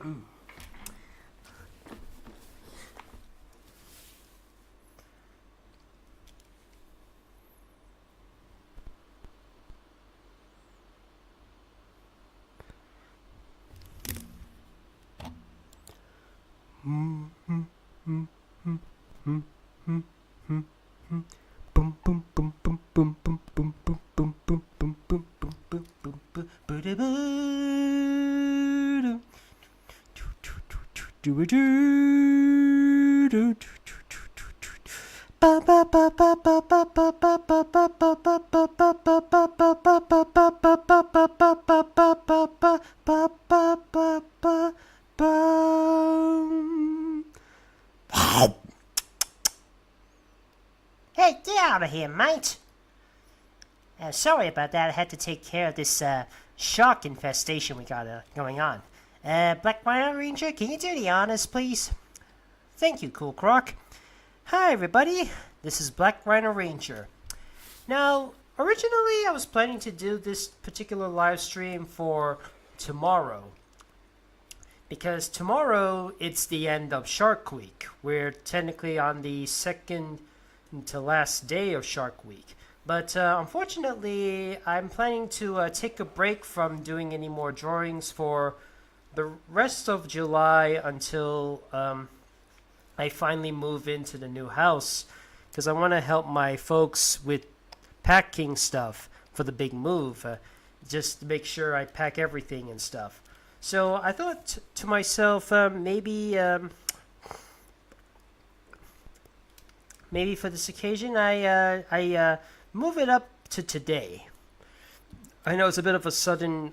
Hey, get out of here, mate! Sorry about that. I had to take care of this shark infestation we got going on. Black Rhino Ranger, can you do the honors, please? Thank you, Cool Croc. Hi, everybody. This is Black Rhino Ranger. Now, originally I was planning to do this particular live stream for tomorrow. Because tomorrow, it's the end of Shark Week. We're technically on the second to last day of Shark Week. But unfortunately, I'm planning to take a break from doing any more drawings for the rest of July until I finally move into the new house. Because I want to help my folks with packing stuff for the big move. Just to make sure I pack everything and stuff. So I thought to myself, maybe for this occasion, I move it up to today. I know it's a bit of a sudden.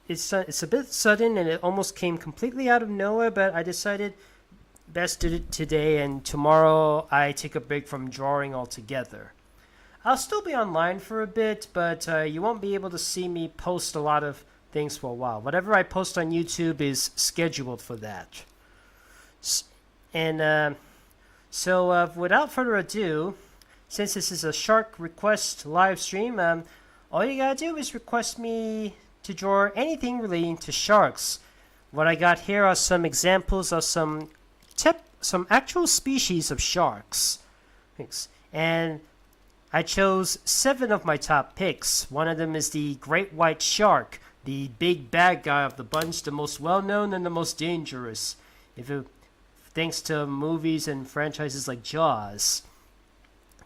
It's a bit sudden, and it almost came completely out of nowhere. But I decided best do it today, and tomorrow I take a break from drawing altogether. I'll still be online for a bit, but you won't be able to see me post a lot of things for a while. Whatever I post on YouTube is scheduled for that. And so without further ado, since this is a shark request live stream, all you gotta do is request me to draw anything relating to sharks. What I got here are some examples of some actual species of sharks. Thanks. And I chose 7 of my top picks. One of them is the great white shark, the big bad guy of the bunch, the most well-known and the most dangerous, thanks to movies and franchises like Jaws.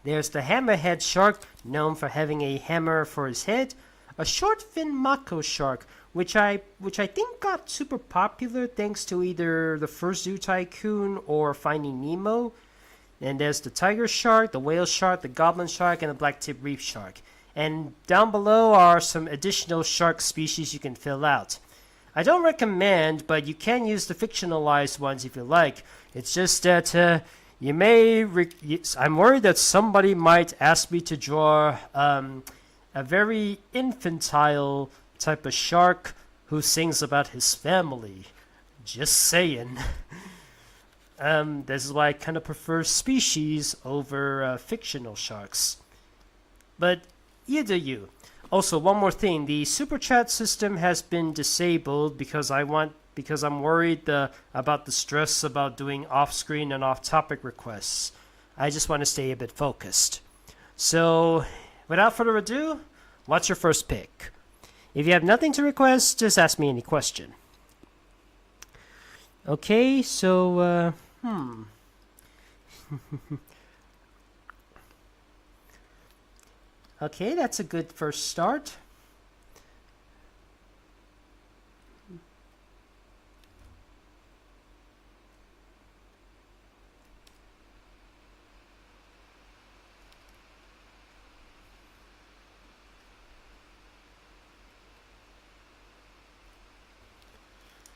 There's the Hammerhead shark, known for having a hammer for his head. A short-fin mako shark, which I think got super popular thanks to either the first Zoo Tycoon or Finding Nemo. And there's the tiger shark, the whale shark, the goblin shark, and the black-tip reef shark. And down below are some additional shark species you can fill out. I don't recommend, but you can use the fictionalized ones if you like. It's just that I'm worried that somebody might ask me to draw a very infantile type of shark who sings about his family. Just saying. This is why I kind of prefer species over fictional sharks. But you do you. Also, one more thing. The super chat system has been disabled because I'm worried about the stress about doing off-screen and off-topic requests. I just want to stay a bit focused. So, without further ado, what's your first pick? If you have nothing to request, just ask me any question. Okay, so, Okay, that's a good first start.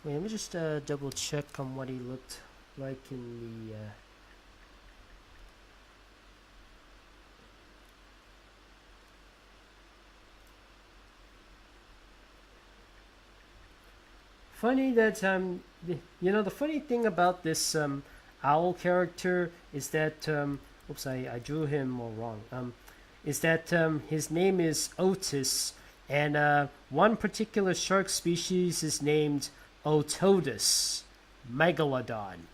Wait, let me just double check on what he looked like in the funny that the funny thing about this owl character is that oops, I drew him all wrong. Is that his name is Otis, and one particular shark species is named Otodus Megalodon.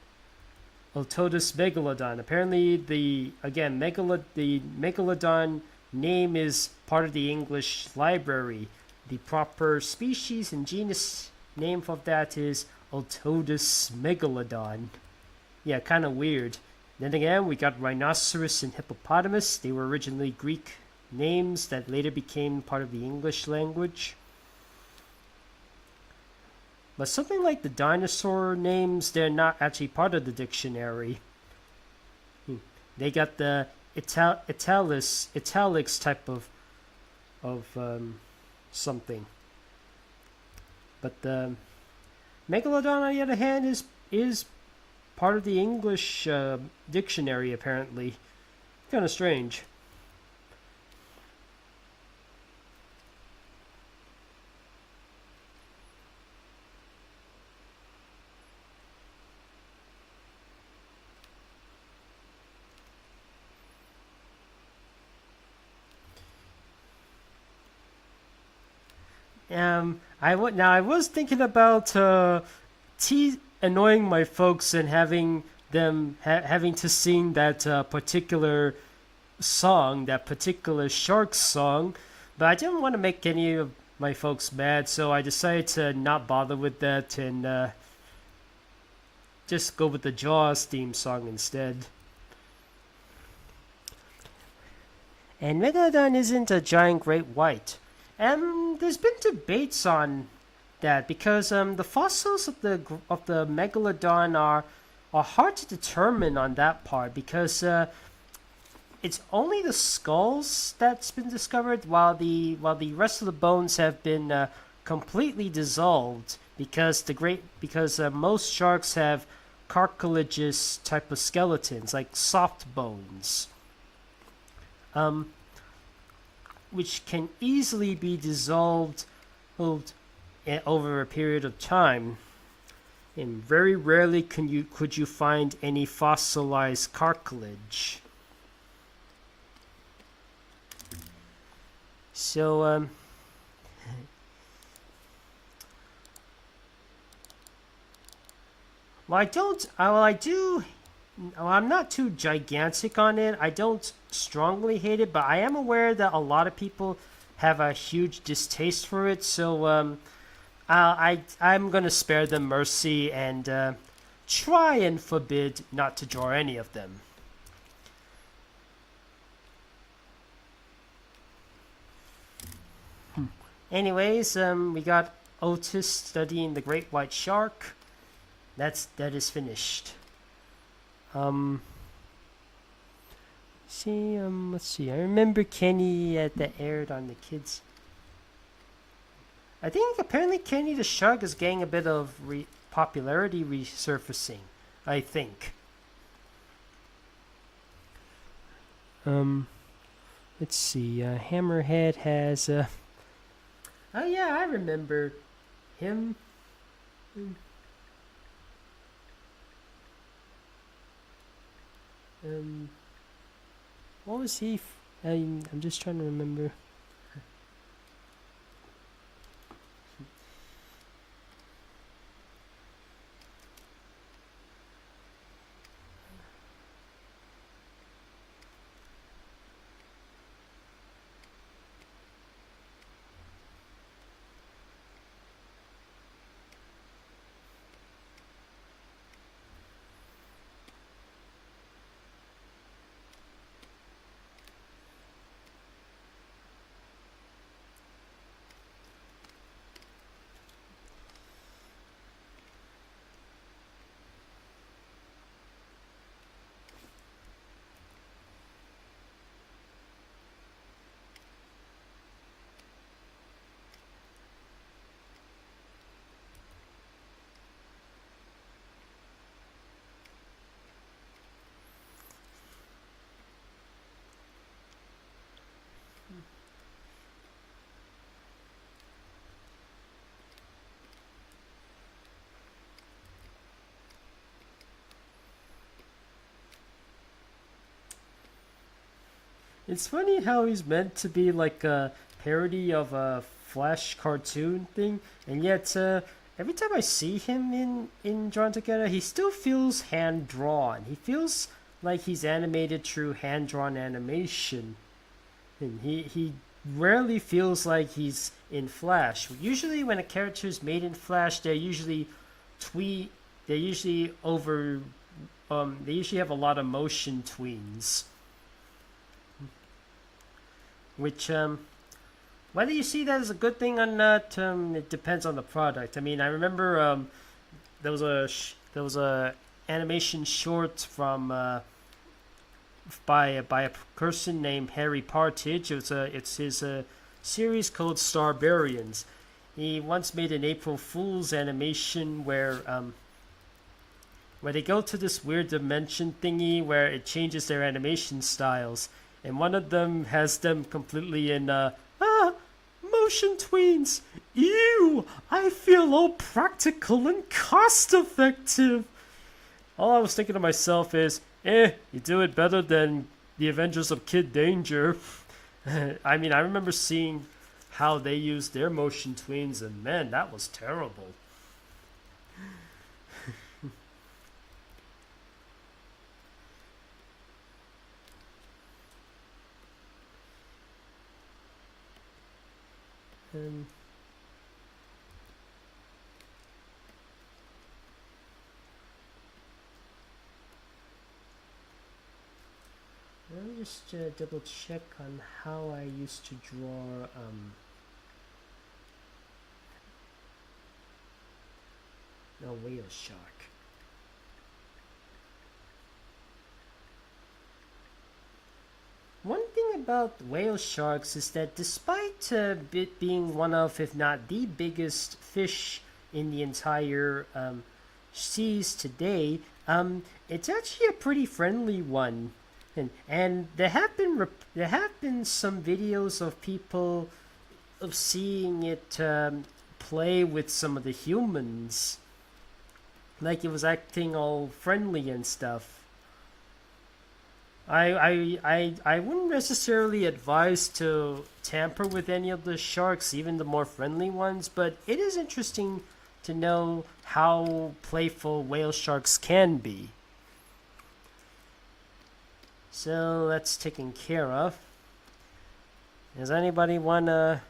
Otodus Megalodon. Apparently, the Megalodon name is part of the English library. The proper species and genus name of that is Otodus Megalodon. Yeah, kind of weird. Then again, we got rhinoceros and hippopotamus. They were originally Greek names that later became part of the English language. But something like the dinosaur names, they're not actually part of the dictionary. They got the italics type of something. But the Megalodon, on the other hand, is part of the English dictionary, apparently. Kind of strange. I was thinking about annoying my folks and having them having to sing that particular song, that particular shark song, but I didn't want to make any of my folks mad, so I decided to not bother with that and just go with the Jaws theme song instead. And Megalodon isn't a giant great white. There's been debates on that because the fossils of the megalodon are hard to determine on that part because it's only the skulls that's been discovered while the rest of the bones have been completely dissolved because most sharks have cartilaginous type of skeletons like soft bones. Which can easily be dissolved over a period of time. And very rarely could you find any fossilized cartilage. So, I'm not too gigantic on it. I don't strongly hate it, but I am aware that a lot of people have a huge distaste for it. So I'm gonna spare them mercy and try and forbid not to draw any of them. Anyways, we got Otis studying the great white shark. That is finished. Let's see. I remember Kenny that aired on the kids. I think apparently Kenny the Shark is getting a bit of popularity resurfacing. I think. Let's see. Hammerhead has. Oh yeah, I remember him. What was he? I'm just trying to remember. It's funny how he's meant to be like a parody of a Flash cartoon thing, and yet every time I see him in Drawn Together, he still feels hand drawn. He feels like he's animated through hand drawn animation, and he rarely feels like he's in Flash. Usually, when a character is made in Flash, they're usually tweet. They usually over. They usually have a lot of motion tweens, which whether you see that as a good thing or not, it depends on the product. I mean, I remember there was a animation short from by a person named Harry Partridge. It's his series called Starbarians. He once made an April Fool's animation where they go to this weird dimension thingy where it changes their animation styles, and one of them has them completely in motion tweens. Ew! I feel all practical and cost effective. All I was thinking to myself is, you do it better than the Avengers of Kid Danger. I mean, I remember seeing how they used their motion tweens, and man, that was terrible. Let me just double check on how I used to draw no whale shark. One thing about whale sharks is that despite it being one of, if not the biggest fish in the entire seas today, it's actually a pretty friendly one. And there have been some videos of people of seeing it play with some of the humans, like it was acting all friendly and stuff. I wouldn't necessarily advise to tamper with any of the sharks, even the more friendly ones, but it is interesting to know how playful whale sharks can be. So that's taken care of. Does anybody want to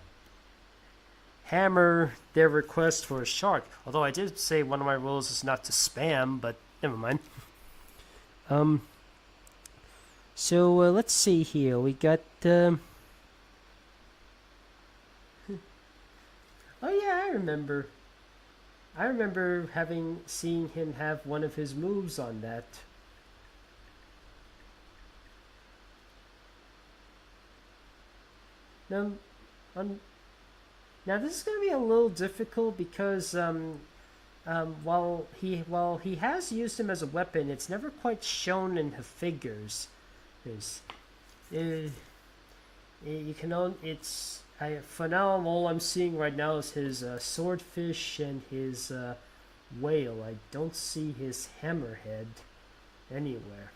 hammer their request for a shark? Although I did say one of my rules is not to spam, but never mind. So let's see here. We got. Oh yeah, I remember. I remember seen him have one of his moves on that. Now, now this is going to be a little difficult because while he has used him as a weapon, it's never quite shown in the figures. You can own it's. For now, all I'm seeing right now is his swordfish and his whale. I don't see his hammerhead anywhere.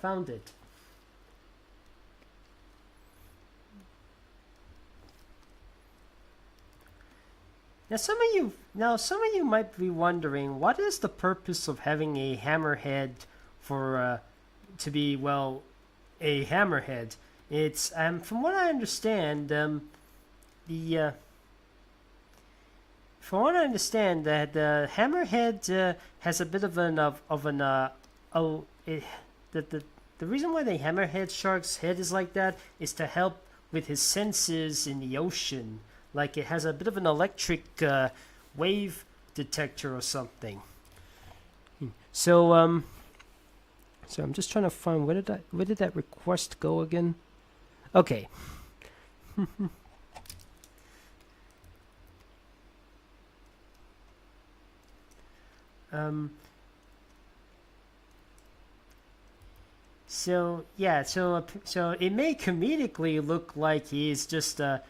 Found it. Now some of you might be wondering, what is the purpose of having a hammerhead for to be, well, a hammerhead? It's from what I understand, that the hammerhead has a bit of the reason why the hammerhead shark's head is like that is to help with his senses in the ocean. Like it has a bit of an electric wave detector or something. So I'm just trying to find where did that request go again? Okay. So yeah, so it may comedically look like it's just a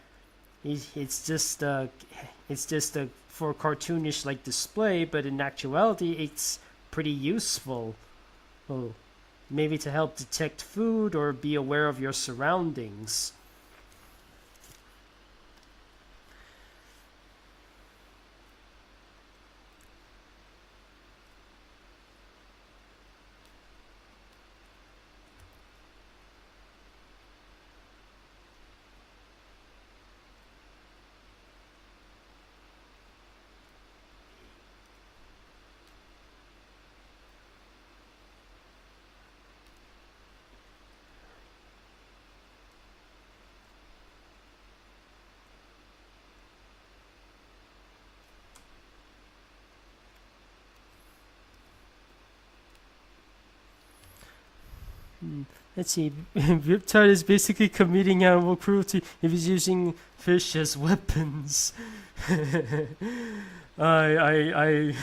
for cartoonish like display, but in actuality, it's pretty useful. Oh, maybe to help detect food or be aware of your surroundings. Let's see. Riptide is basically committing animal cruelty if he's using fish as weapons. I I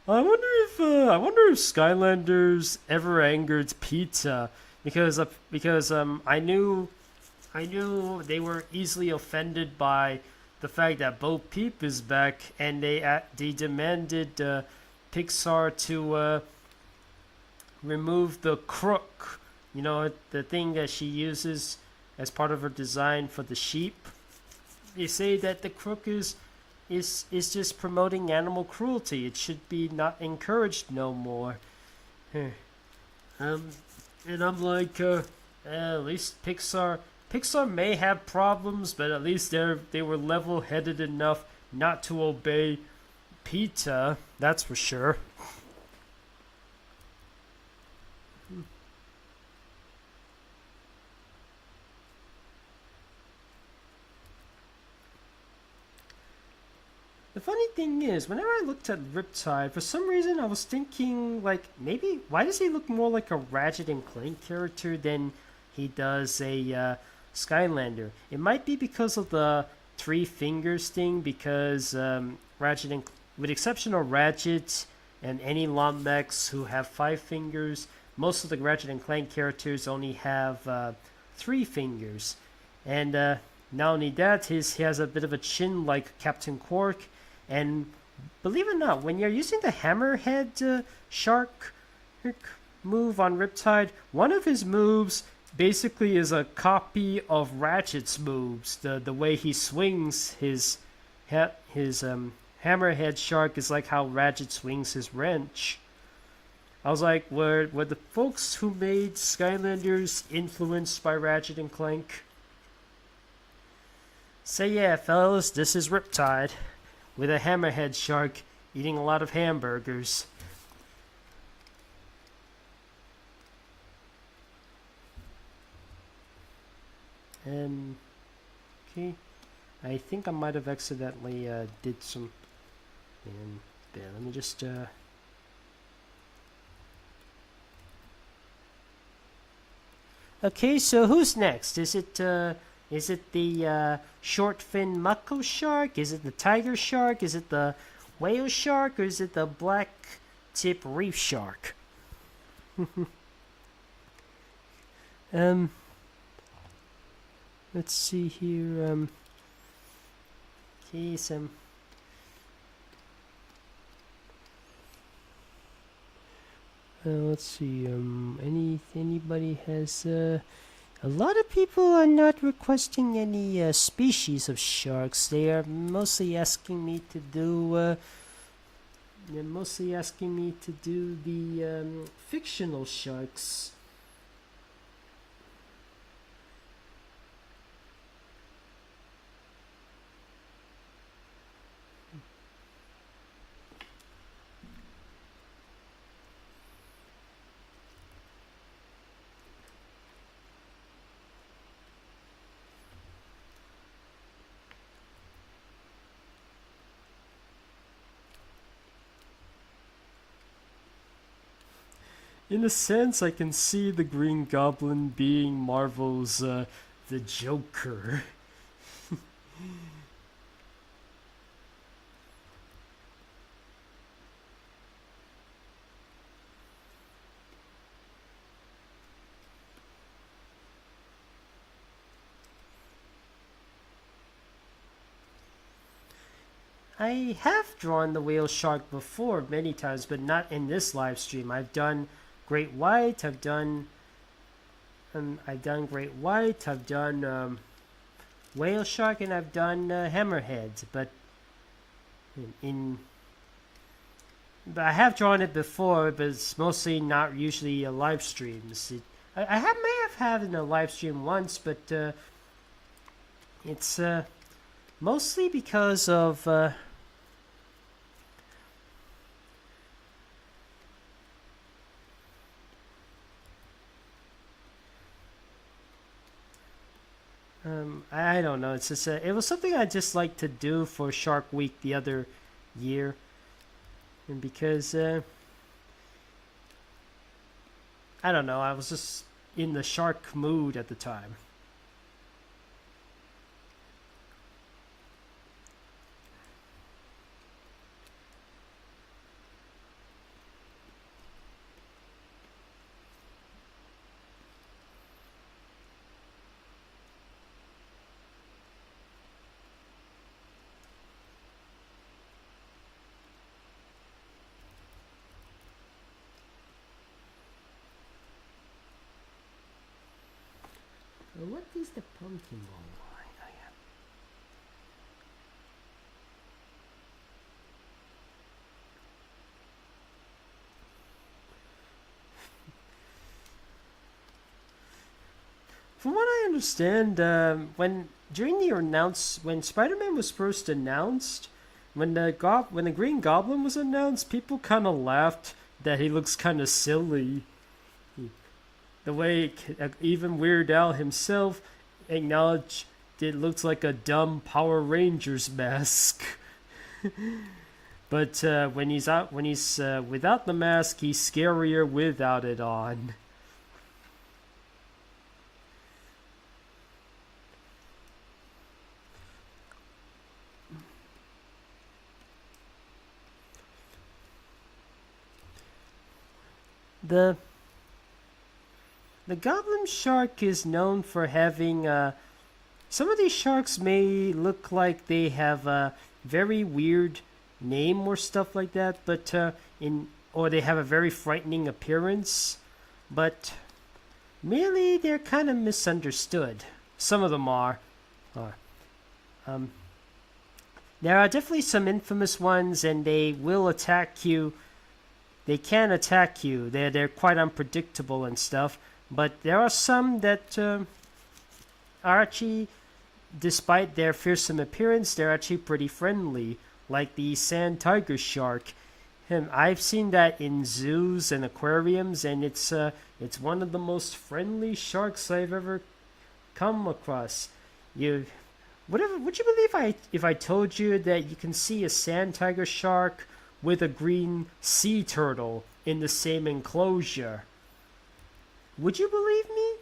wonder if Skylanders ever angered PETA because I knew they were easily offended by the fact that Bo Peep is back, and they demanded Pixar to remove the crook. You know, the thing that she uses as part of her design for the sheep. They say that the crook is just promoting animal cruelty. It should be not encouraged no more. um, and I'm like, at least Pixar may have problems, but at least they were level-headed enough not to obey PETA. That's for sure. The funny thing is, whenever I looked at Riptide, for some reason I was thinking, like, maybe, why does he look more like a Ratchet and Clank character than he does a Skylander? It might be because of the three fingers thing, because Ratchet and, with exception of Ratchet and any Lombax who have five fingers, most of the Ratchet and Clank characters only have three fingers. And not only that, he has a bit of a chin like Captain Quark. And believe it or not, when you're using the Hammerhead shark move on Riptide, one of his moves basically is a copy of Ratchet's moves. The way he swings his Hammerhead shark is like how Ratchet swings his wrench. I was like, were the folks who made Skylanders influenced by Ratchet and Clank? So yeah, fellas, this is Riptide with a hammerhead shark eating a lot of hamburgers. Okay, I think I might have accidentally did some. And there, let me just. Okay, so who's next? Is it the short fin mako shark? Is it the tiger shark? Is it the whale shark? Or is it the black tip reef shark? Let's see here. Okay, some. Let's see. Anybody has a lot of people are not requesting any species of sharks. They are mostly asking me to do. They're mostly asking me to do the fictional sharks. In a sense, I can see the Green Goblin being Marvel's the Joker. I have drawn the whale shark before many times, but not in this live stream. I've done great white. I've done great white. I've done whale shark, and I've done hammerhead. But but I have drawn it before, but it's mostly not usually live streams. May have had in a live stream once, but it's mostly because of I don't know. It's just it was something I just liked to do for Shark Week the other year, and because I don't know, I was just in the shark mood at the time. What is the pumpkin ball? From what I understand, when Spider-Man was first announced, when the Green Goblin was announced, people kind of laughed that he looks kind of silly. The way even Weird Al himself acknowledged it looks like a dumb Power Rangers mask. But when he's without the mask, he's scarier without it on. The Goblin shark is known for having some of these sharks may look like they have a very weird name or stuff like that, but or they have a very frightening appearance, but really they're kind of misunderstood. Some of them are. There are definitely some infamous ones, and they will attack you. They can attack you. They're quite unpredictable and stuff. But there are some that are actually, despite their fearsome appearance, they're actually pretty friendly, like the sand tiger shark. And I've seen that in zoos and aquariums, and it's one of the most friendly sharks I've ever come across. Would you believe if I told you that you can see a sand tiger shark with a green sea turtle in the same enclosure? Would you believe me?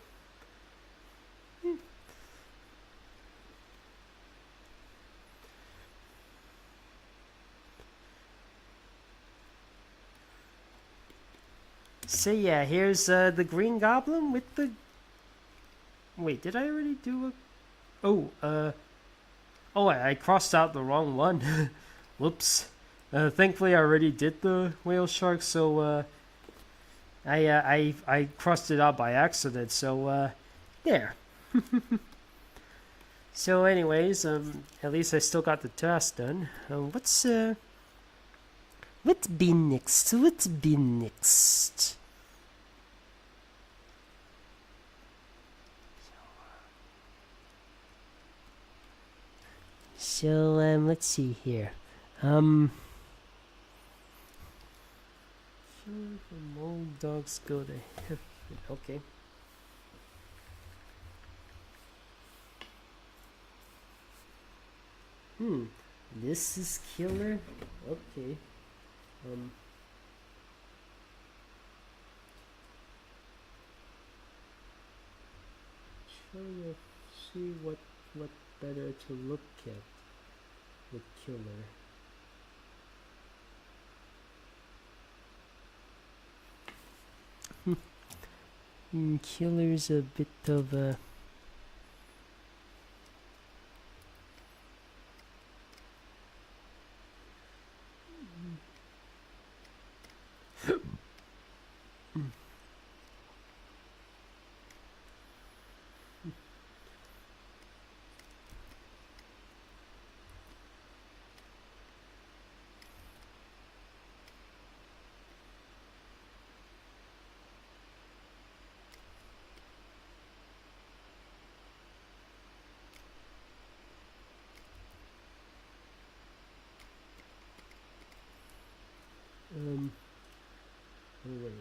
So yeah, here's the Green Goblin with the... Wait, did I already do a... Oh, I crossed out the wrong one. Whoops. Thankfully I already did the whale shark, so I crossed it out by accident, so there. So anyways, at least I still got the task done. What's be next? What's be next? So let's see here. From old dogs go to heaven. Okay. This is killer. Okay. Trying to see what better to look at with killer. Killer's a bit of a...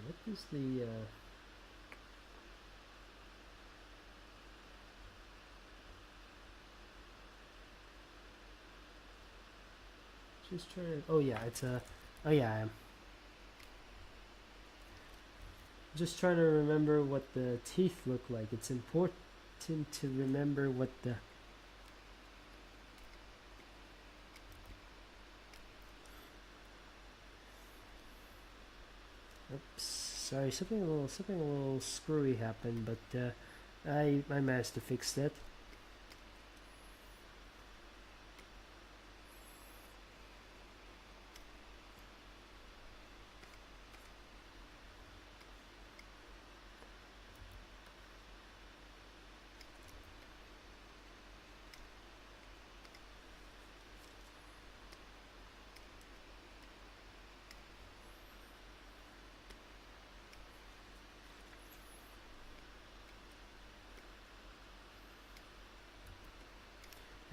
what is the just trying to, oh yeah, it's a, oh yeah, I am just trying to remember what the teeth look like. It's important to remember what the oops, sorry, something a little screwy happened, but I managed to fix that.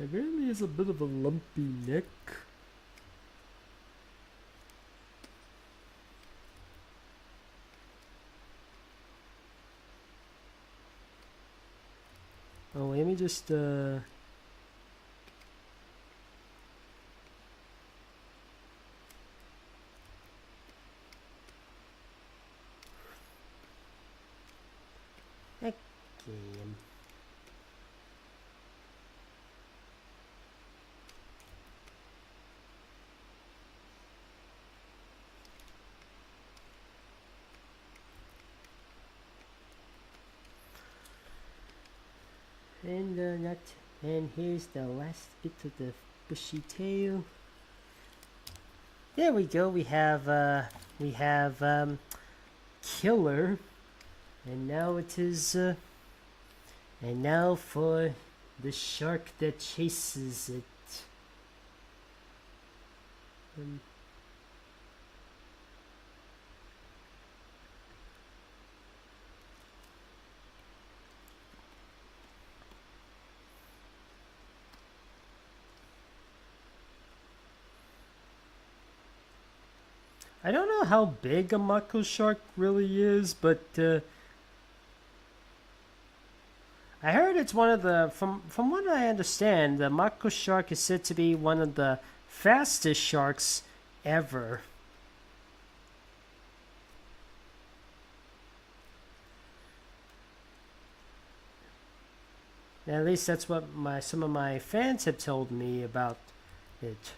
It really is a bit of a lumpy neck. Oh, let me just okay. And here's the last bit of the bushy tail. There we go. We have killer, and now it is and now for the shark that chases it. I don't know how big a mako shark really is, but I heard it's one of the, from what I understand, the mako shark is said to be one of the fastest sharks ever. At least that's what some of my fans have told me about it.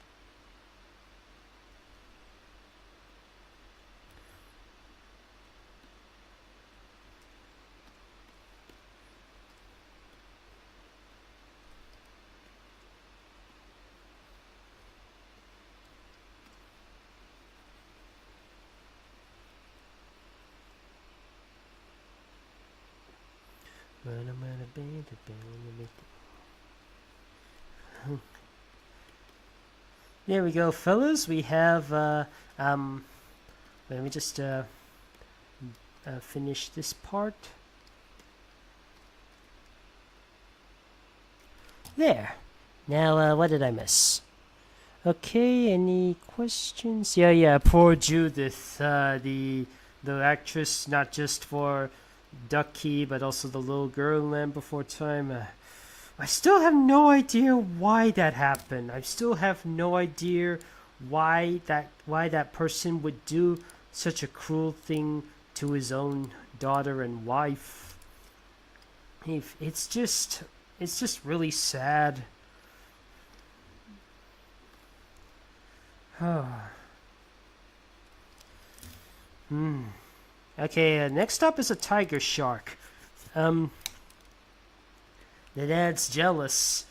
There we go, fellas. We have let me just finish this part. There. Now, what did I miss? Okay, any questions? Yeah, poor Judith, the actress, not just for Ducky, but also the little girl in Land Before Time. I still have no idea why that happened. I still have no idea why that person would do such a cruel thing to his own daughter and wife. It's just really sad. Okay, next up is a tiger shark. The dad's jealous.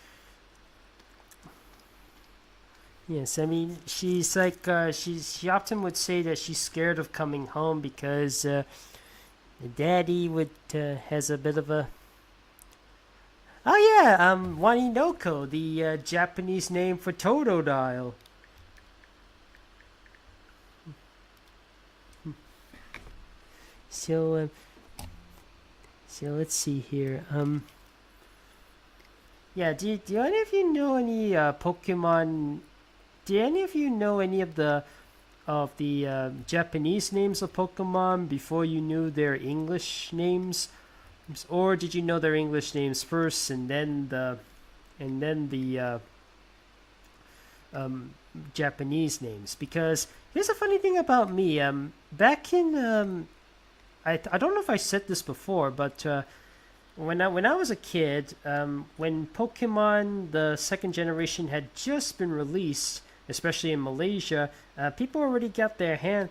Yes, I mean, she's like, she often would say that she's scared of coming home because the daddy has a bit of a... Oh yeah, Waninoko, the Japanese name for Totodile. So let's see here. Yeah, do any of you know any Pokemon? Do any of you know any of the of the Japanese names of Pokemon before you knew their English names, or did you know their English names first and then the Japanese names? Because here's a funny thing about me. Back in I don't know if I said this before, but when I was a kid, when Pokemon the second generation had just been released, especially in Malaysia, people already got their hands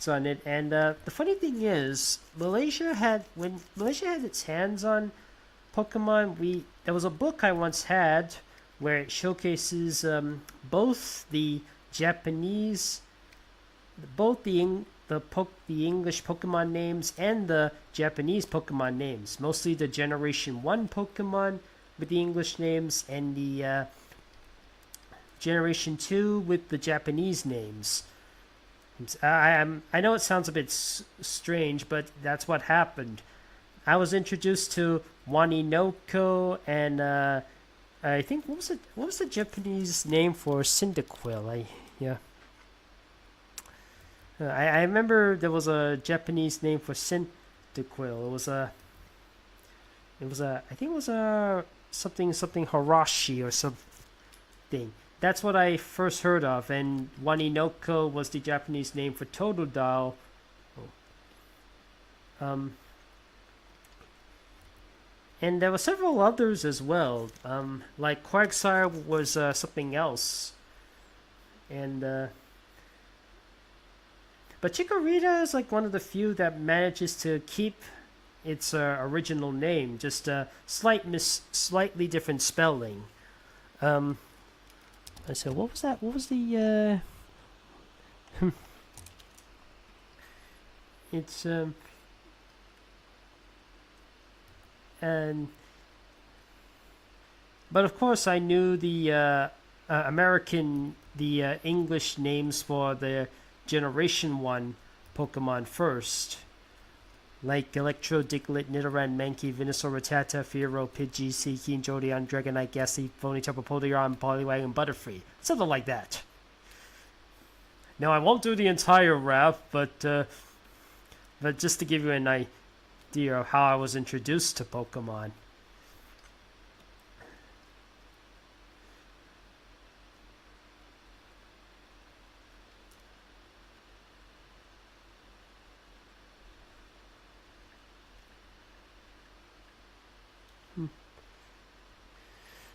on it. And the funny thing is, when Malaysia had its hands on Pokemon, there was a book I once had where it showcases both the Japanese, both the English Pokemon names and the Japanese Pokemon names. Mostly the Generation 1 Pokemon with the English names and the Generation 2 with the Japanese names. I know it sounds a bit strange, but that's what happened. I was introduced to Waninoko and I think what was the Japanese name for Cyndaquil? I remember there was a Japanese name for Cyndaquil. I think it was a something Harashi or something. That's what I first heard of, and Waninoko was the Japanese name for Totodile. And there were several others as well. Like Quagsire was something else. And but Chikorita is like one of the few that manages to keep its original name, just slightly different spelling. So what was that? What was the it's and but of course I knew the English names for the Generation 1 Pokemon first, like Electro, Diglett, Nidoran, Mankey, Venusaur, Rattata, Fearow, Pidgey, Seekeen, Jolteon, Dragonite, Ghastly, Ponyta, Poliwag, Poliwag, and Butterfree. Something like that. Now, I won't do the entire rap, but just to give you an idea of how I was introduced to Pokemon.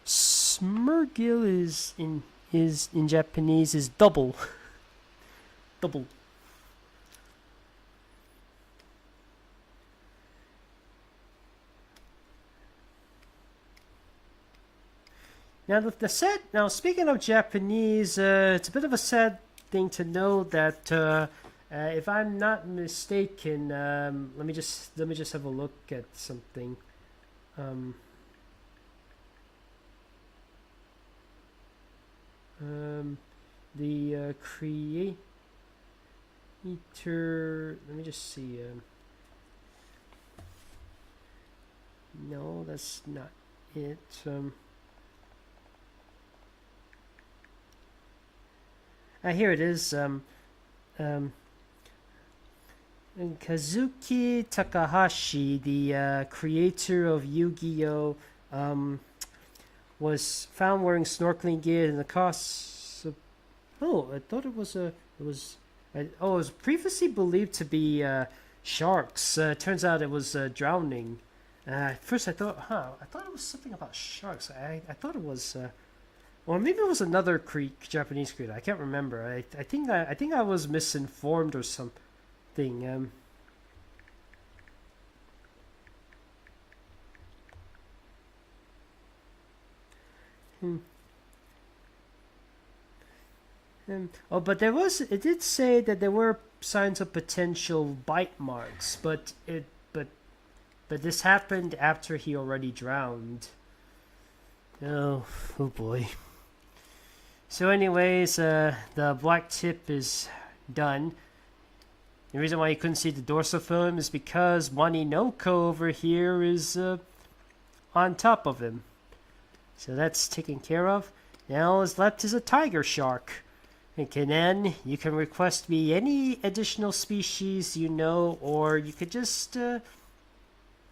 Smurgil is in Japanese is double. Double. Now speaking of Japanese, it's a bit of a sad thing to know that if I'm not mistaken, let me just have a look at something. The creator. Let me just see. No, that's not it. Here it is. Kazuki Takahashi, the creator of Yu-Gi-Oh, was found wearing snorkeling gear in the cost of, I thought it was it was previously believed to be sharks. Turns out it was drowning. At first I thought it was something about sharks. I thought it was or maybe it was another Japanese creator. I can't remember. I think I was misinformed or something. But it did say that there were signs of potential bite marks, but this happened after he already drowned. Oh boy. So anyways, the black tip is done. The reason why you couldn't see the dorsal film is because Waninoko over here is on top of him. So that's taken care of. Now all that's left is a tiger shark. Okay, then you can request me any additional species you know, or you could just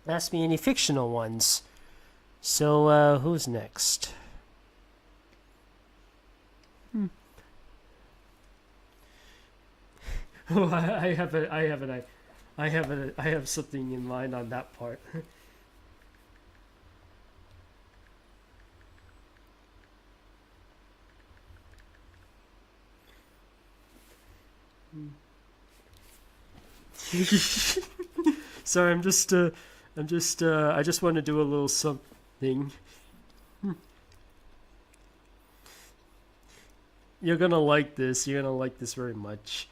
ask me any fictional ones. So, who's next? Oh, I have something in mind on that part. Sorry, I just want to do a little something. You're gonna like this. You're gonna like this very much.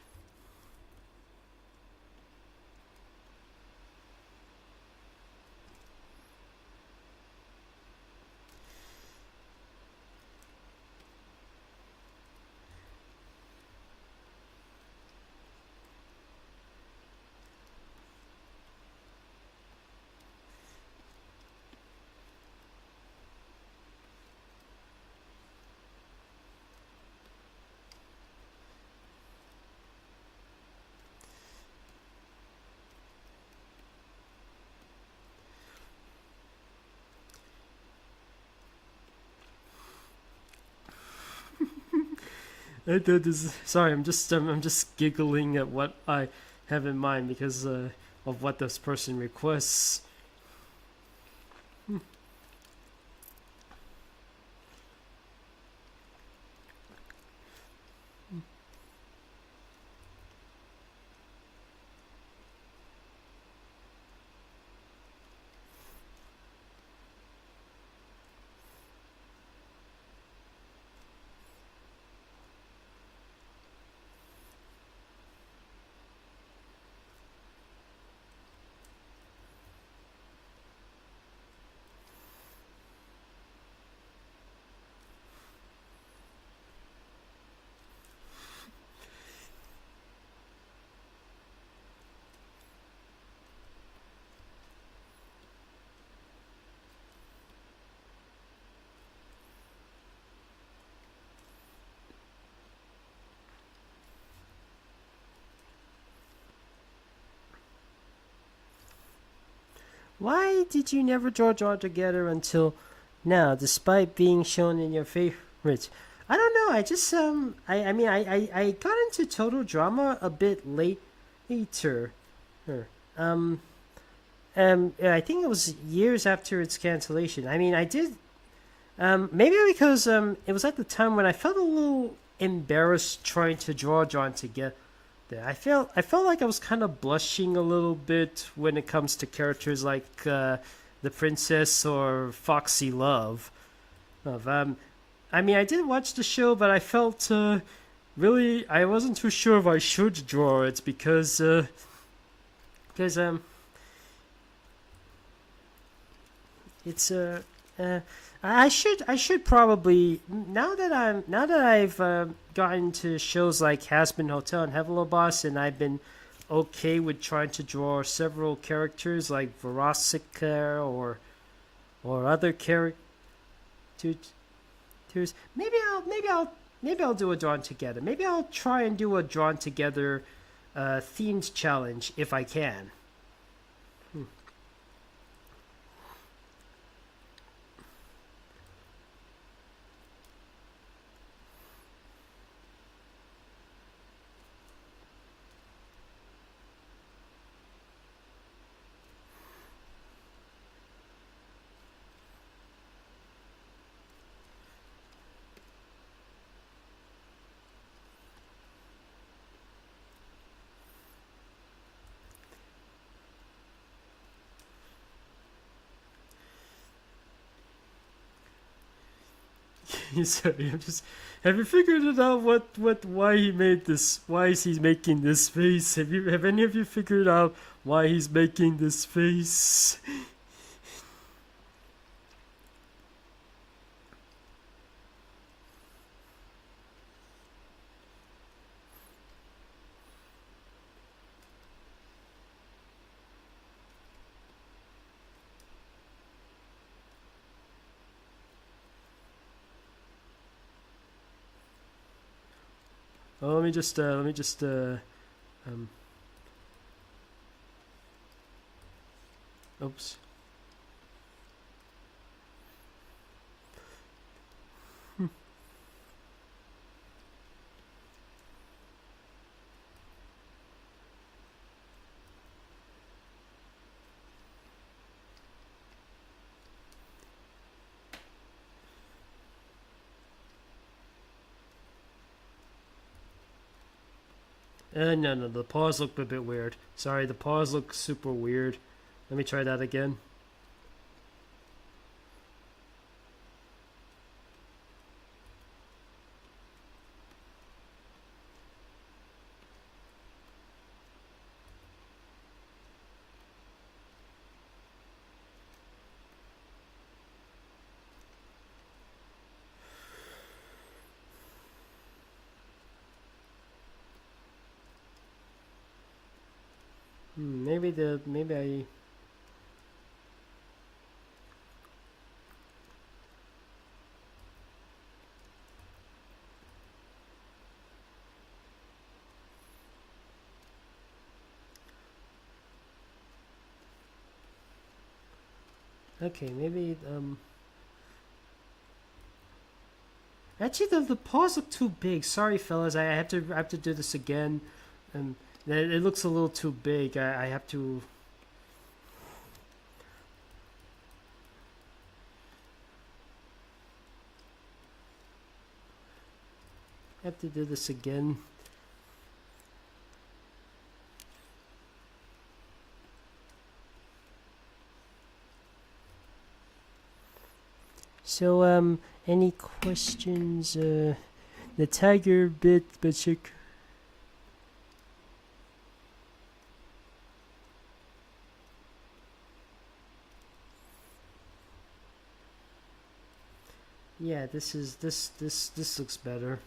I thought this. Sorry, I'm just giggling at what I have in mind because of what this person requests. Why did you never draw together until now, despite being shown in your favorites? I don't know. I just I mean I got into total drama a bit later. Um I think it was years after its cancellation. I mean I did maybe because it was at the time when I felt a little embarrassed trying to draw John together. I felt like I was kind of blushing a little bit when it comes to characters like the princess or Foxy Love. I mean, I did watch the show, but I felt really I wasn't too sure if I should draw it because it's I should probably now that I've gotten to shows like Hazbin Hotel and Hello Boss, and I've been okay with trying to draw several characters like Verosica or other characters. Maybe I'll do a drawn together. Maybe I'll try and do a drawn together themed challenge if I can. Sorry, I'm just. Have you figured it out? Why he made this? Why is he making this face? Have any of you figured out why he's making this face? Oh, let me just oops. No, the paws look a bit weird. Sorry, the paws look super weird. Let me try that again. Maybe I. Okay, maybe actually, the paws look too big. Sorry, fellas. I have to do this again. It looks a little too big. I have to. I have to do this again. So, any questions? The tiger bit, but chick. Yeah, this looks better.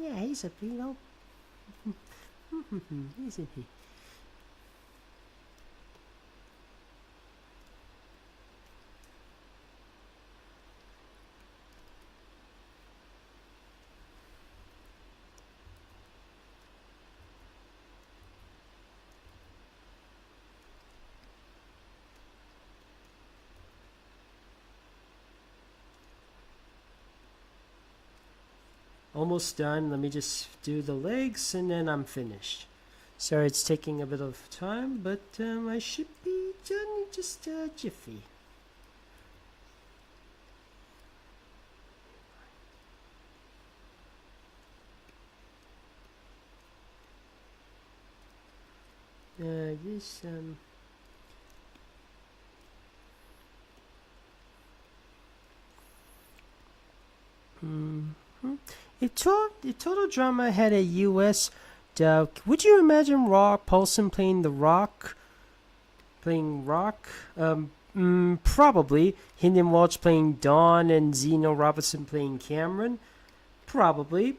Yeah, he's a beetle. Isn't he? Almost done. Let me just do the legs and then I'm finished. Sorry, it's taking a bit of time, but I should be done in just a jiffy. This If Total Drama had a US dub, would you imagine Rock Paulson playing the Rock? Playing Rock? Probably. Hinton Walsh playing Dawn and Zeno Robinson playing Cameron? Probably.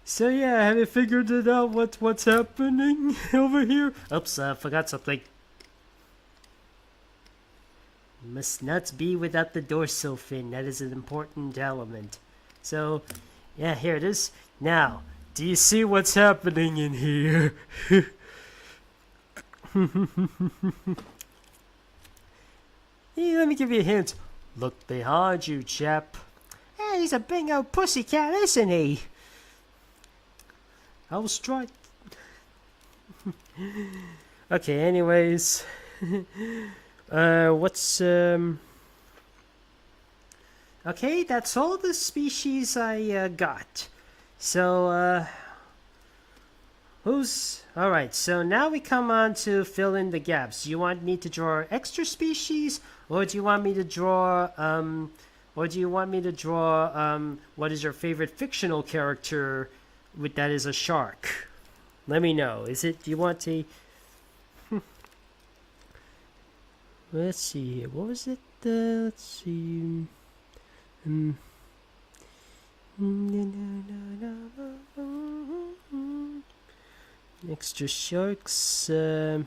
So yeah, have you figured it out what's happening over here? Oops, I forgot something. Must not be without the dorsal fin. That is an important element. So, yeah, here it is. Now, do you see what's happening in here? Let me give you a hint. Look behind you, chap. Hey, he's a big old pussycat, isn't he? I was trying. Okay, anyways. What's Okay, that's all the species I got. So, Alright, so now we come on to fill in the gaps. Do you want me to draw extra species? Or do you want me to draw, what is your favorite fictional character that is a shark? Let me know. Do you want to... Let's see here. What was it? Let's see... Extra sharks. Okay,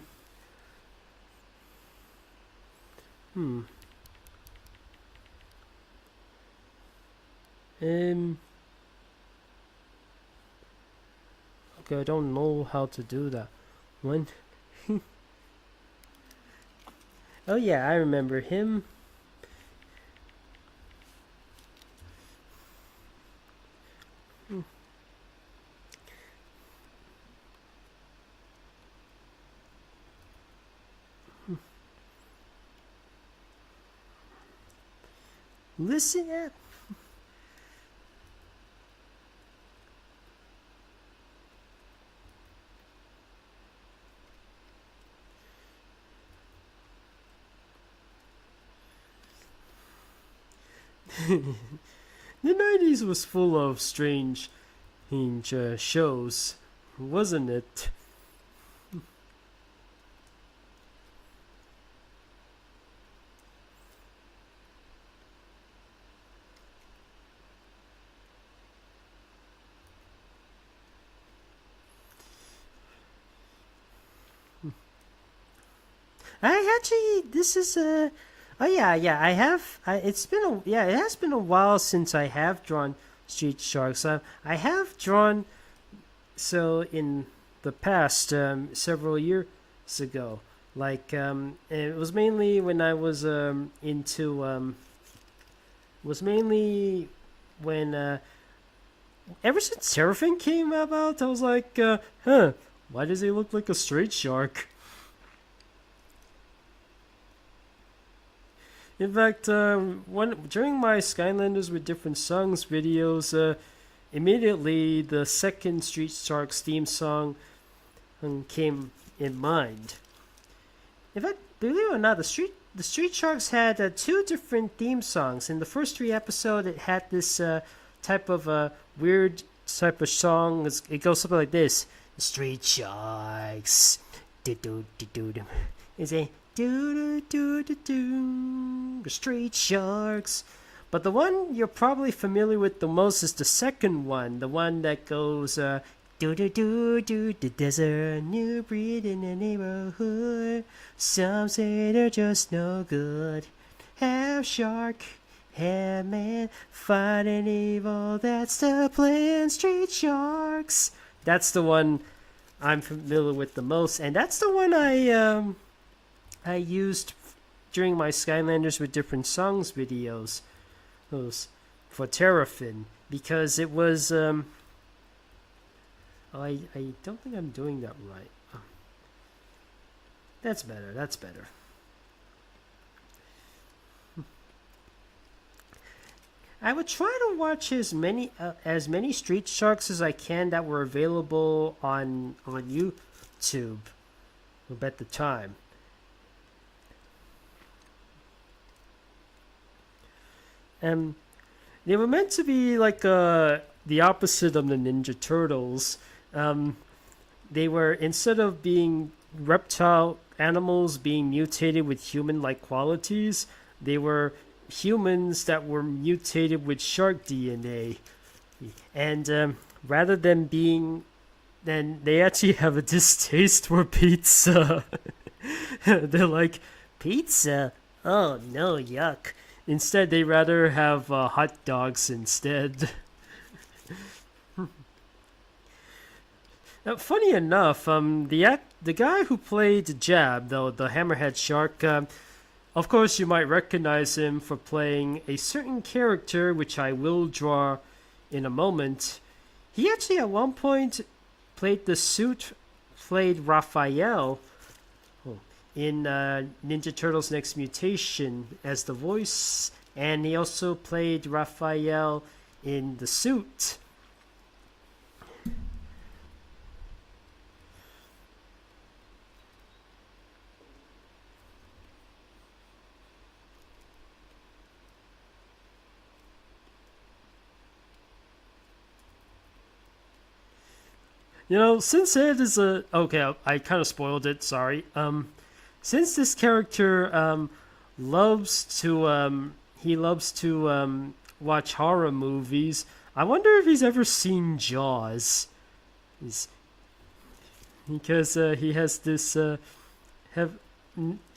I don't know how to do that one. Oh yeah, I remember him. Listen up. The 90s was full of strange shows, wasn't it? This is oh yeah, I have. It has been a while since I have drawn street sharks. I have drawn in the past several years ago. Like it was mainly when I was when ever since Seraphim came about, I was like, why does he look like a street shark? In fact, during my Skylanders with different songs videos, immediately the second Street Sharks theme song came in mind. In fact, believe it or not, the Street Sharks had two different theme songs. In the first three episodes, it had this type of weird type of song. It goes something like this: the Street Sharks, do do do do. It's a do do do do do. The Street Sharks. But the one you're probably familiar with the most is the second one, the one that goes do do do do. The desert new breed in the neighborhood. Some say they're just no good. Half shark, half man, fighting evil. That's the plan. Street Sharks. That's the one I'm familiar with the most, and that's the one I used during my Skylanders with different songs videos. For Terrafin, because it was I don't think I'm doing that right. That's better. I would try to watch as many Street Sharks as I can that were available on YouTube at the time. They were meant to be like the opposite of the Ninja Turtles. They were, instead of being reptile animals being mutated with human-like qualities, they were humans that were mutated with shark DNA. And rather than being... Then they actually have a distaste for pizza. They're like, pizza? Oh no, yuck. Instead, they rather have hot dogs instead. Now, funny enough, the guy who played Jab, the Hammerhead shark, Of course, you might recognize him for playing a certain character, which I will draw in a moment. He actually at one point played Raphael in Ninja Turtles Next Mutation as the voice, and he also played Raphael in the suit. You know, since it is a okay, I kind of spoiled it. Sorry. Since this character loves to watch horror movies, I wonder if he's ever seen Jaws. He's, because he has this have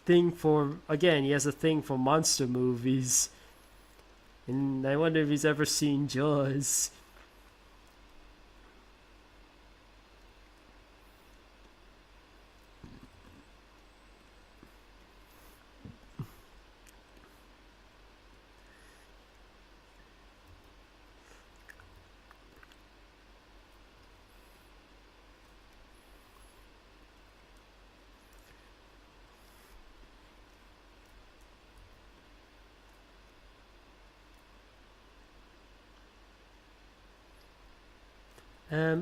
thing for again. He has a thing for monster movies, and I wonder if he's ever seen Jaws.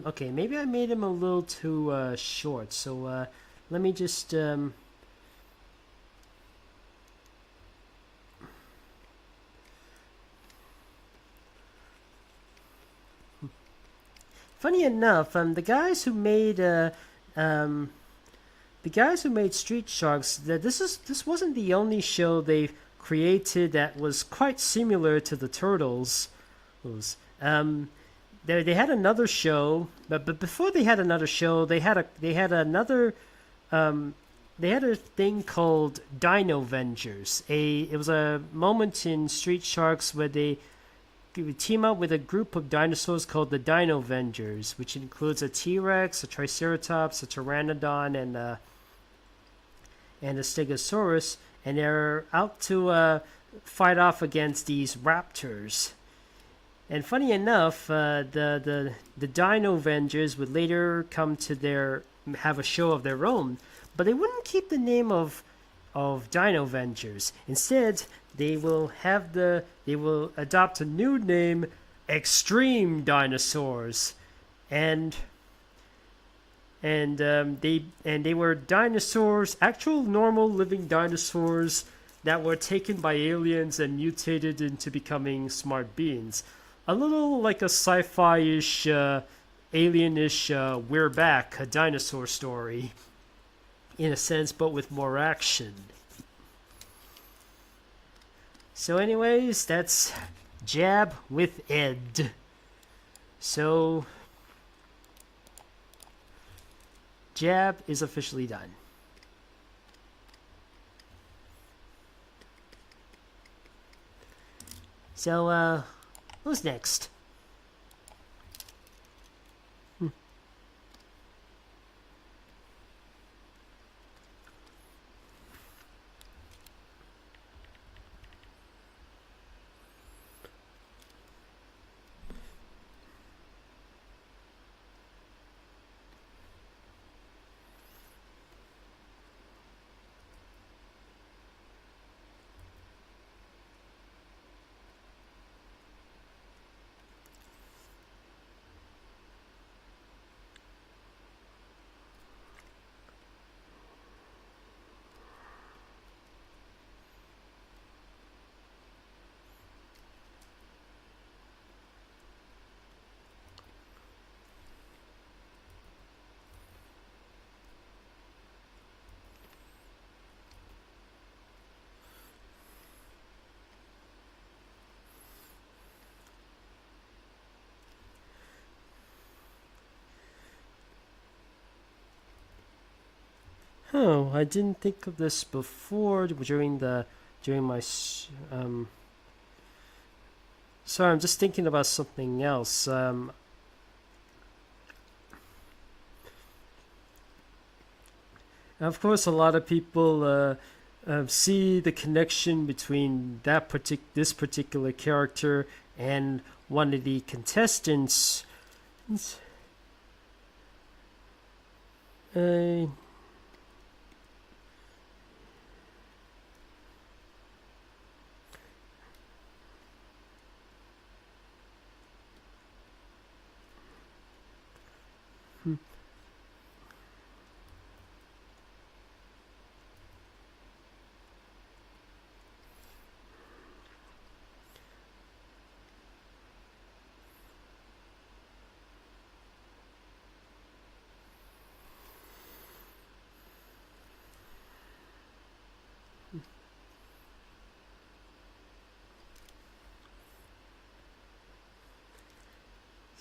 Okay, maybe I made him a little too short, so let me just funny enough, the guys who made Street Sharks, that this wasn't the only show they created that was quite similar to the Turtles. They had another show, but before they had another show, they had a thing called Dino Vengers. It was a moment in Street Sharks where they would team up with a group of dinosaurs called the Dino Vengers, which includes a T-Rex, a Triceratops, a Pteranodon, and a Stegosaurus, and they're out to fight off against these raptors. And funny enough, the Dino Vengers would later come to have a show of their own, but they wouldn't keep the name of Dino Vengers. Instead, they will adopt a new name, Extreme Dinosaurs, and they were dinosaurs, actual normal living dinosaurs that were taken by aliens and mutated into becoming smart beings. A little like a sci-fi-ish, alien-ish, We're Back, a dinosaur story, in a sense, but with more action. So anyways, that's Jab with Ed. So, Jab is officially done. So, who's next? Oh, I didn't think of this before during my sorry, I'm just thinking about something else. Of course, a lot of people see the connection between this particular character and one of the contestants.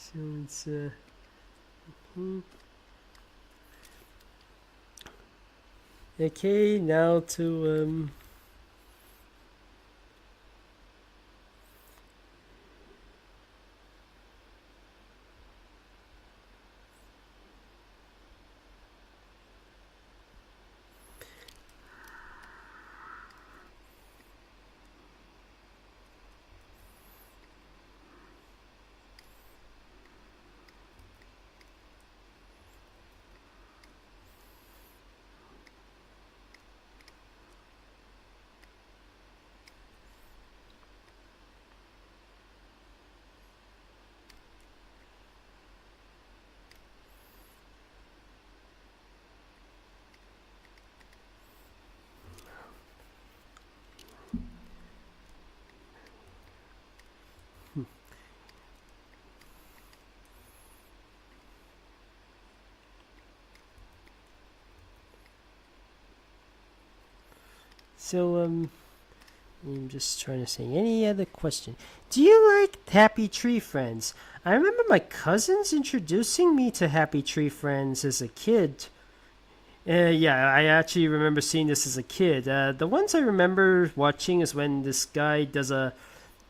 So it's okay, now to I'm just trying to say, any other question? Do you like Happy Tree Friends? I remember my cousins introducing me to Happy Tree Friends as a kid. Yeah, I actually remember seeing this as a kid. The ones I remember watching is when this guy does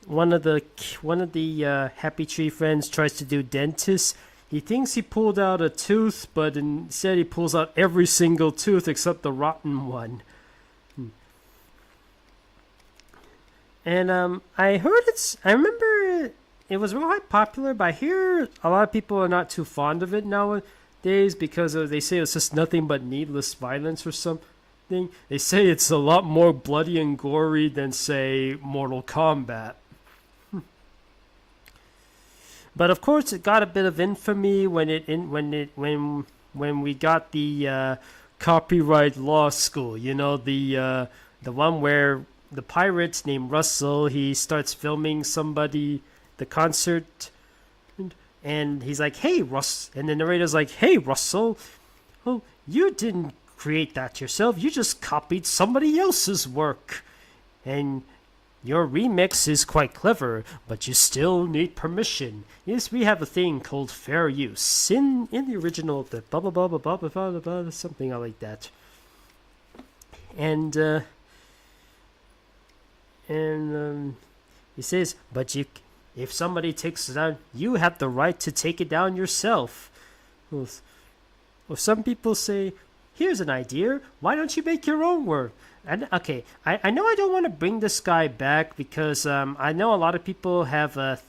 one of the Happy Tree Friends tries to do dentist. He thinks he pulled out a tooth, but instead he pulls out every single tooth except the rotten one. And I remember it was really popular, but I hear a lot of people are not too fond of it nowadays because they say it's just nothing but needless violence or something. They say it's a lot more bloody and gory than, say, Mortal Kombat. But of course, it got a bit of infamy when we got the copyright law school. You know, the one where the pirate named Russell, he starts filming somebody, the concert, and he's like, "Hey, Russ," and the narrator's like, "Hey, Russell, oh, you didn't create that yourself. You just copied somebody else's work, and your remix is quite clever, but you still need permission. Yes, we have a thing called fair use in the original, the blah blah blah blah blah blah blah blah, something like that." And he says, "But if somebody takes it down, you have the right to take it down yourself." Or some people say, "Here's an idea. Why don't you make your own work?" And okay, I know I don't want to bring this guy back because I know a lot of people have a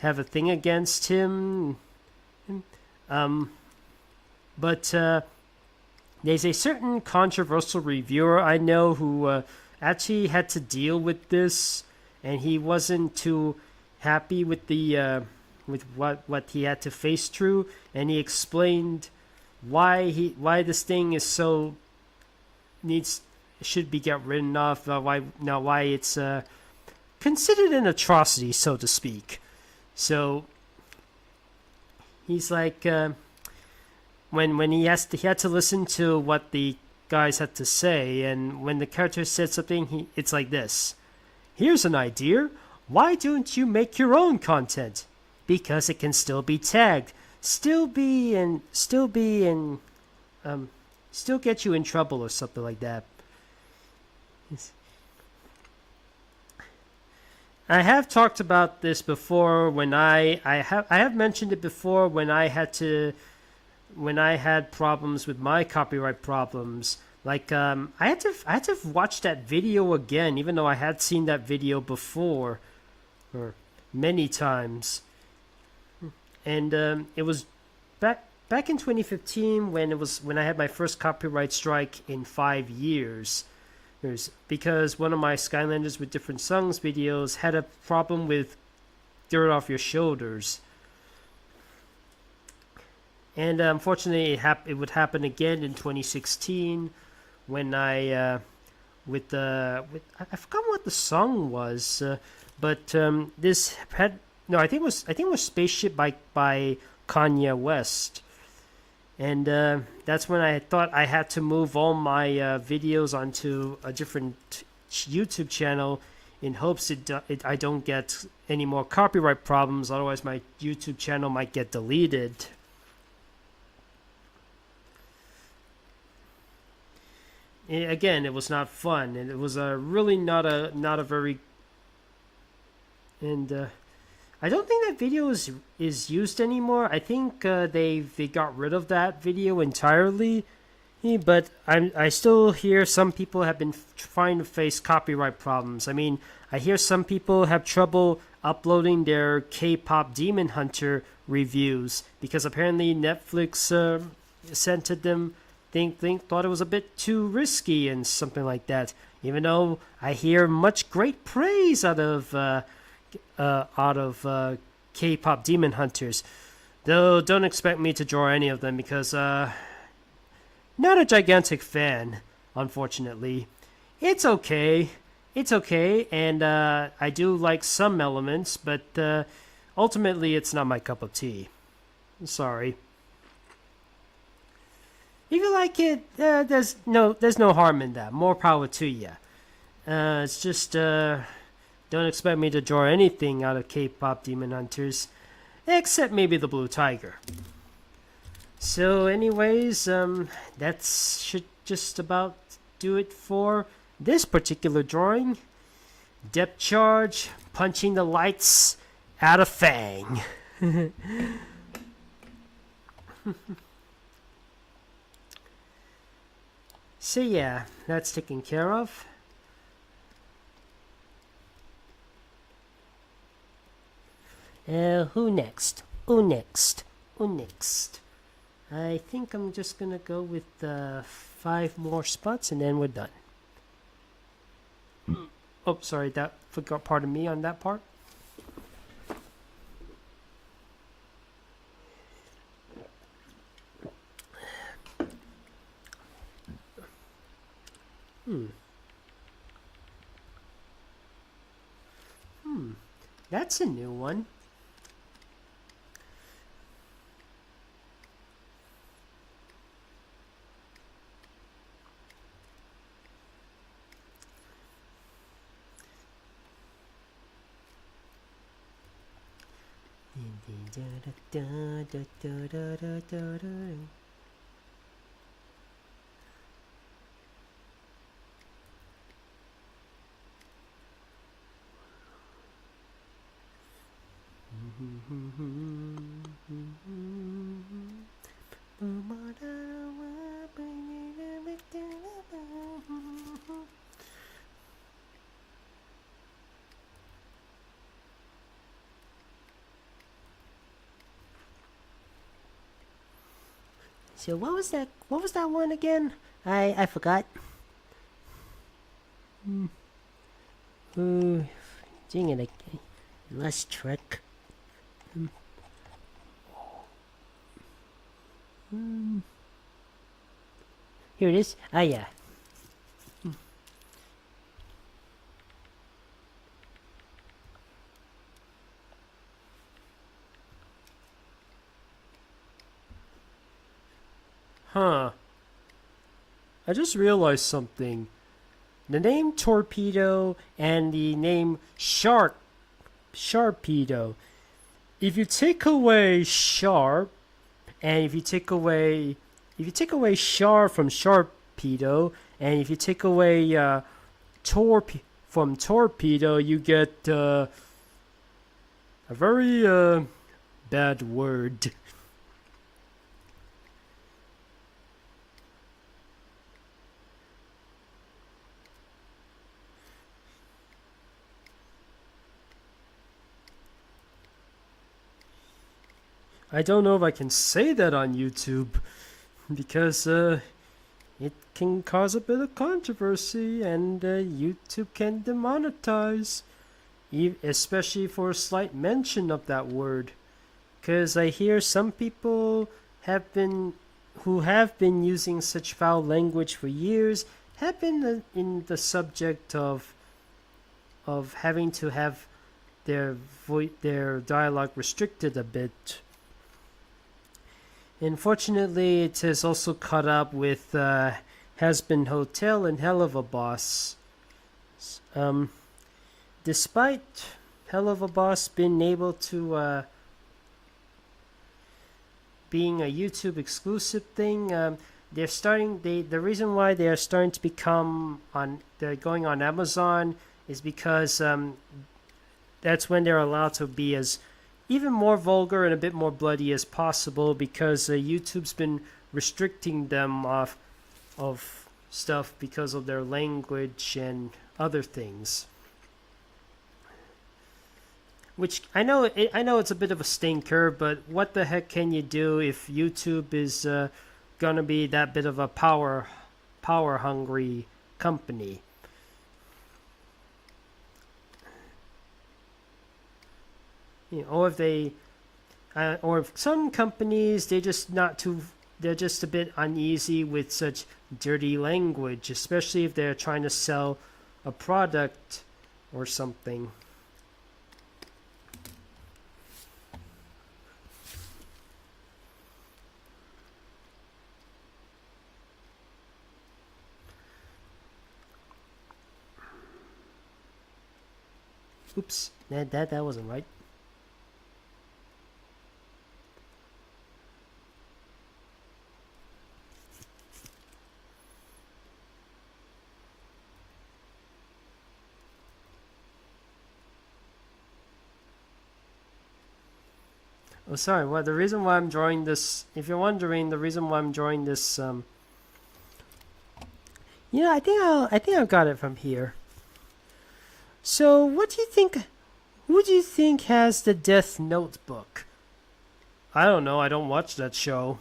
thing against him. But there's a certain controversial reviewer I know who actually had to deal with this, and he wasn't too happy with with what he had to face through, and he explained why this thing is so should be get ridden off, why it's considered an atrocity, so to speak. So he's like, when he had to listen to what the guys had to say, and when the character said something, it's like this: "Here's an idea. Why don't you make your own content? Because it can still be tagged, still get you in trouble," or something like that. I have talked about this before when I have mentioned it before when I had problems with my copyright problems, Like I had to watch that video again, even though I had seen that video before, or many times. And it was back in 2015 when I had my first copyright strike in 5 years. Because one of my Skylanders with different songs videos had a problem with dirt off your shoulders. And unfortunately, it would happen again in 2016 when I forgot what the song was, but this had no, I think it was Spaceship by Kanye West, and that's when I thought I had to move all my videos onto a different YouTube channel in hopes I don't get any more copyright problems. Otherwise, my YouTube channel might get deleted. Again, it was not fun, and it was really not a very. And I don't think that video is used anymore. I think they got rid of that video entirely. But I still hear some people have been trying to face copyright problems. I mean, I hear some people have trouble uploading their K-pop Demon Hunter reviews because apparently Netflix sent to them. Thought it was a bit too risky and something like that. Even though I hear much great praise out of K-pop Demon Hunters, though don't expect me to draw any of them because not a gigantic fan, unfortunately. It's okay, and I do like some elements, but ultimately it's not my cup of tea. Sorry. If you like it, there's no harm in that. More power to you. It's just don't expect me to draw anything out of K-pop Demon Hunters, except maybe the Blue Tiger. So, anyways, that should just about do it for this particular drawing. Depth charge, punching the lights out of Fang. So yeah, that's taken care of. Who next? I think I'm just gonna go with 5 more spots and then we're done. Oh, sorry, that forgot. Pardon me on that part. That's a new one. So what was that? What was that one again? I forgot. Dang it! I lost track. Here it is. Ah, yeah. Huh. I just realized something. The name Torpedo and the name Sharpedo. If you take away Sharp, and if you take away Char from Sharpedo, and if you take away from Torpedo, you get a very bad word. I don't know if I can say that on YouTube because it can cause a bit of controversy and YouTube can demonetize, especially for a slight mention of that word. Because I hear some people who have been using such foul language for years have been in the subject of having to have their dialogue restricted a bit. Unfortunately, it has also caught up with Has Been Hotel and Hell of a Boss. Despite Hell of a Boss being able to being a YouTube exclusive thing, they're starting. The reason why they are starting to they're going on Amazon is because that's when they're allowed to be as even more vulgar and a bit more bloody as possible, because YouTube's been restricting them off of stuff because of their language and other things. Which I know it's a bit of a stinker, but what the heck can you do if YouTube is gonna be that bit of a power hungry company? Or if some companies they're just a bit uneasy with such dirty language, especially if they're trying to sell a product or something. Oops, that wasn't right. Oh, sorry. Well, the reason why I'm drawing this, if you're wondering, the reason why I'm drawing this, I think I've got it from here. So, what do you think? Who do you think has the Death Note book? I don't know. I don't watch that show.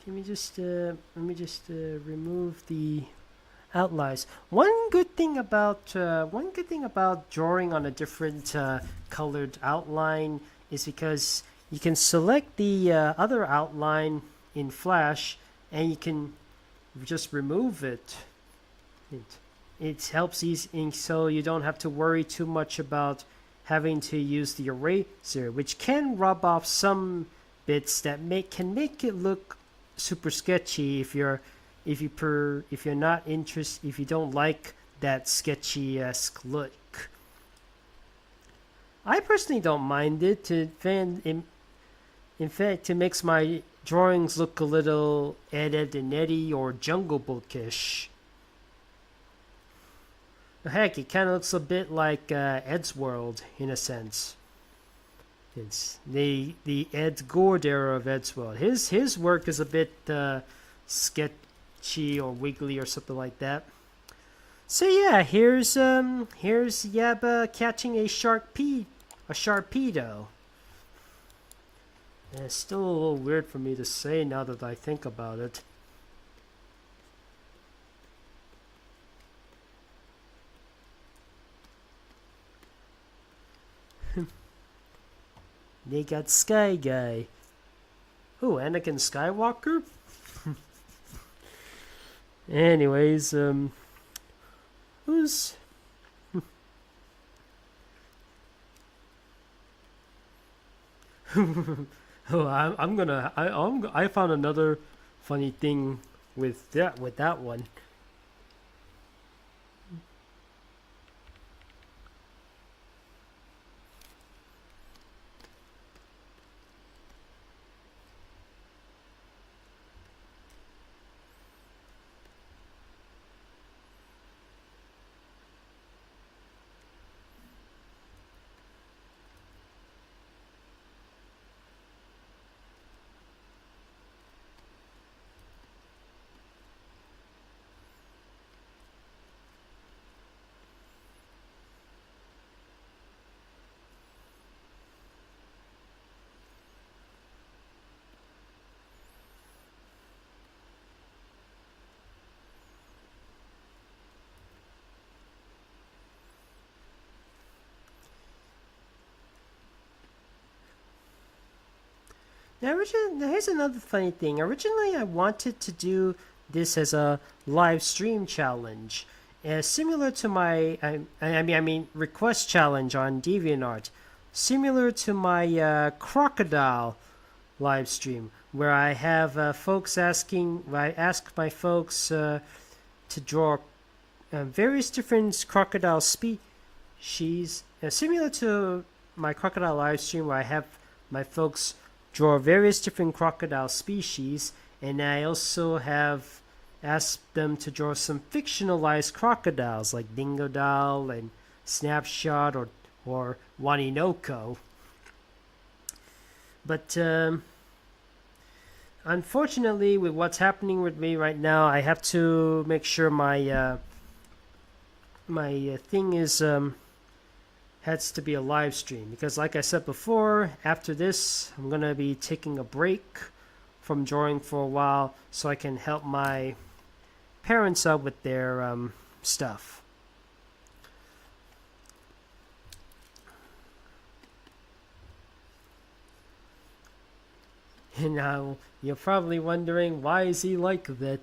Let me just remove the outlines. One good thing about drawing on a different colored outline is because you can select the other outline in Flash and you can just remove it. It helps easy, so you don't have to worry too much about having to use the eraser, which can rub off some bits that can make it look super sketchy if you don't like that sketchy-esque look. I personally don't mind it. In fact, it makes my drawings look a little Ed, Edd and Eddy or Jungle Book-ish. Heck, it kind of looks a bit like Ed's World in a sense. It's the Ed Gourd era of Ed's World. His work is a bit sketchy or wiggly or something like that. So yeah, here's Yabba catching a sharpedo. It's still a little weird for me to say now that I think about it. They got Sky Guy. Ooh, Anakin Skywalker? Anyways, who's... Oh, I found another funny thing with that one. Now, here's another funny thing. Originally, I wanted to do this as a live stream challenge, similar to my request challenge on DeviantArt, similar to my crocodile live stream, where I have folks asking. I ask my folks to draw various different crocodile species, similar to my crocodile live stream, where I have my folks draw various different crocodile species, and I also have asked them to draw some fictionalized crocodiles like Dingodile and Snapshot or Waninoko. But unfortunately, with what's happening with me right now, I have to make sure my thing is has to be a live stream, because like I said before, after this I'm gonna be taking a break from drawing for a while so I can help my parents out with their stuff. And now you're probably wondering, why is he like that?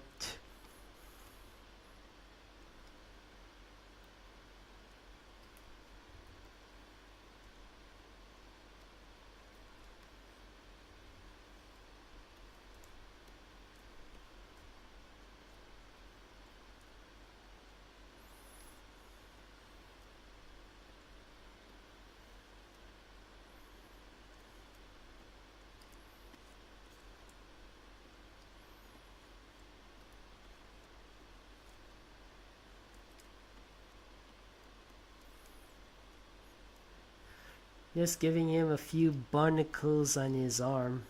Just giving him a few barnacles on his arm.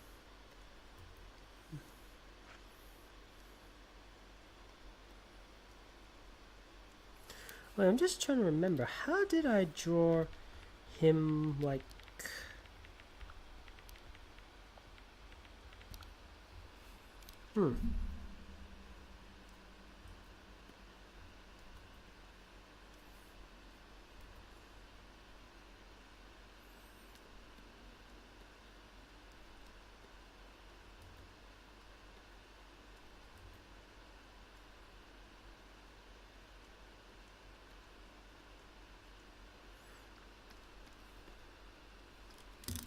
Wait, I'm just trying to remember. How did I draw him like...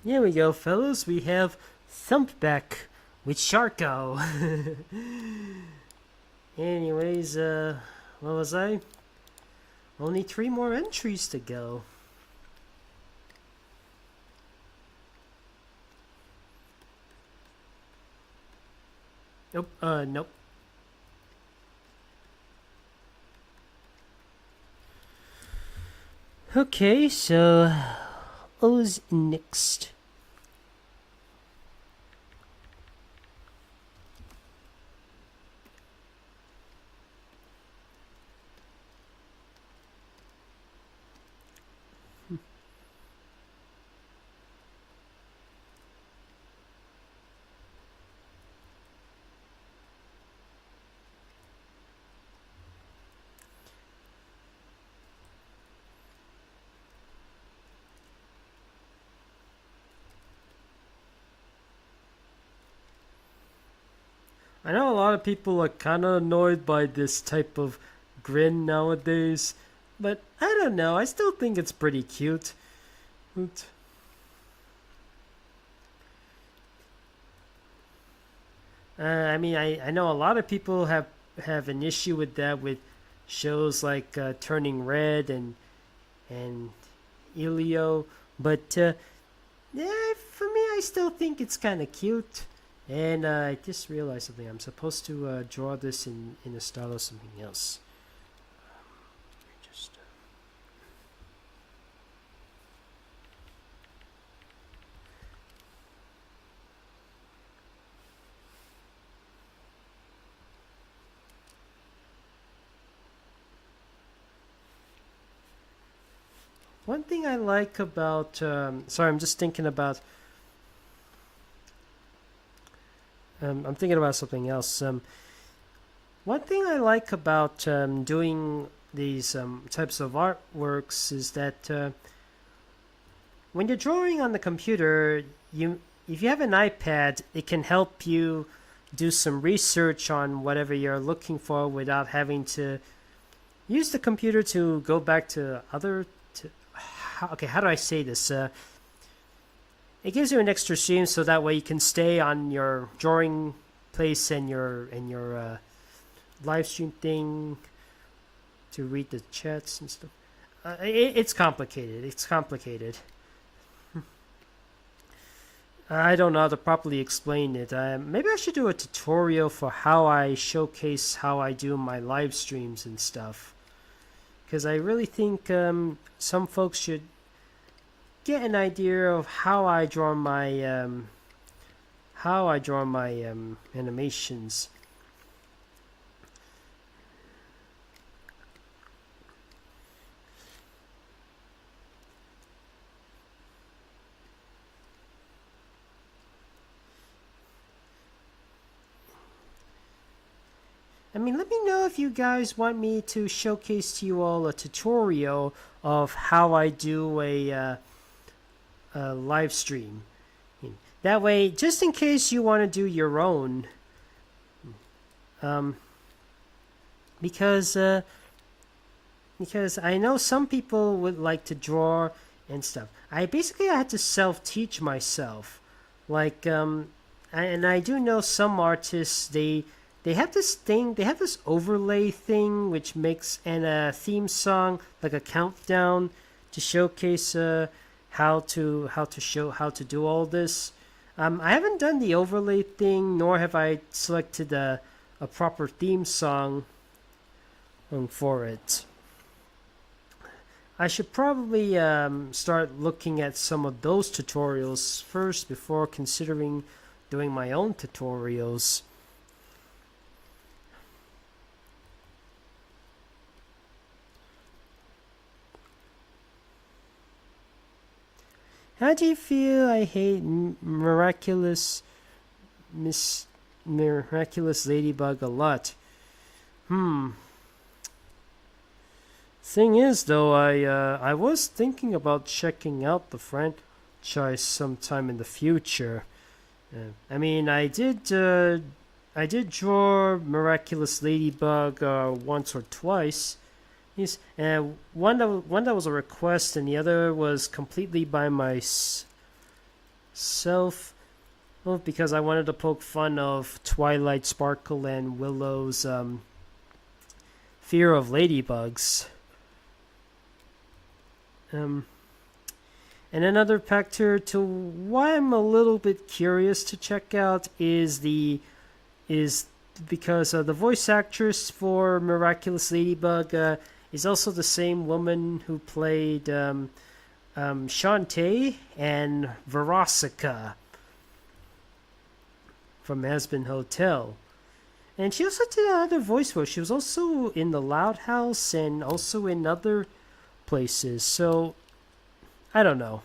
Here we go, fellas. We have Thumpback with Sharko. Anyways, what was I? Only 3 more entries to go. Nope, nope. Okay, so O's next. I know a lot of people are kind of annoyed by this type of grin nowadays, but I don't know, I still think it's pretty cute. I know a lot of people have an issue with that with shows like Turning Red and Elio, but yeah, for me, I still think it's kind of cute. And I just realized something. I'm supposed to draw this in the style of something else. Just one thing I like about sorry, I'm just thinking about I'm thinking about something else. One thing I like about doing these types of artworks is that when you're drawing on the computer, if you have an iPad, it can help you do some research on whatever you're looking for without having to use the computer to go back to other. Okay, how do I say this? It gives you an extra stream, so that way you can stay on your drawing place and your live stream thing to read the chats and stuff. It's complicated. It's complicated. I don't know how to properly explain it. Maybe I should do a tutorial for how I showcase how I do my live streams and stuff. Because I really think some folks should get an idea of how I draw my animations. I mean, let me know if you guys want me to showcase to you all a tutorial of how I do a live stream. That way, just in case you want to do your own, because I know some people would like to draw and stuff. I had to self-teach myself, like and I do know some artists they have this thing, they have this overlay thing which makes a theme song, like a countdown, to showcase how to do all this. I haven't done the overlay thing, nor have I selected a proper theme song for it. I should probably start looking at some of those tutorials first before considering doing my own tutorials. How do you feel? I hate miraculous ladybug a lot. Thing is, though, I was thinking about checking out the franchise sometime in the future. I mean, I did draw miraculous ladybug once or twice. Yes, one that was a request, and the other was completely by myself. Well, because I wanted to poke fun of Twilight Sparkle and Willow's fear of ladybugs. And another factor to why I'm a little bit curious to check out is because the voice actress for Miraculous Ladybug is also the same woman who played Shantae and Verosica from Aspen Hotel. And she also did other voice work. She was also in The Loud House and also in other places. So, I don't know.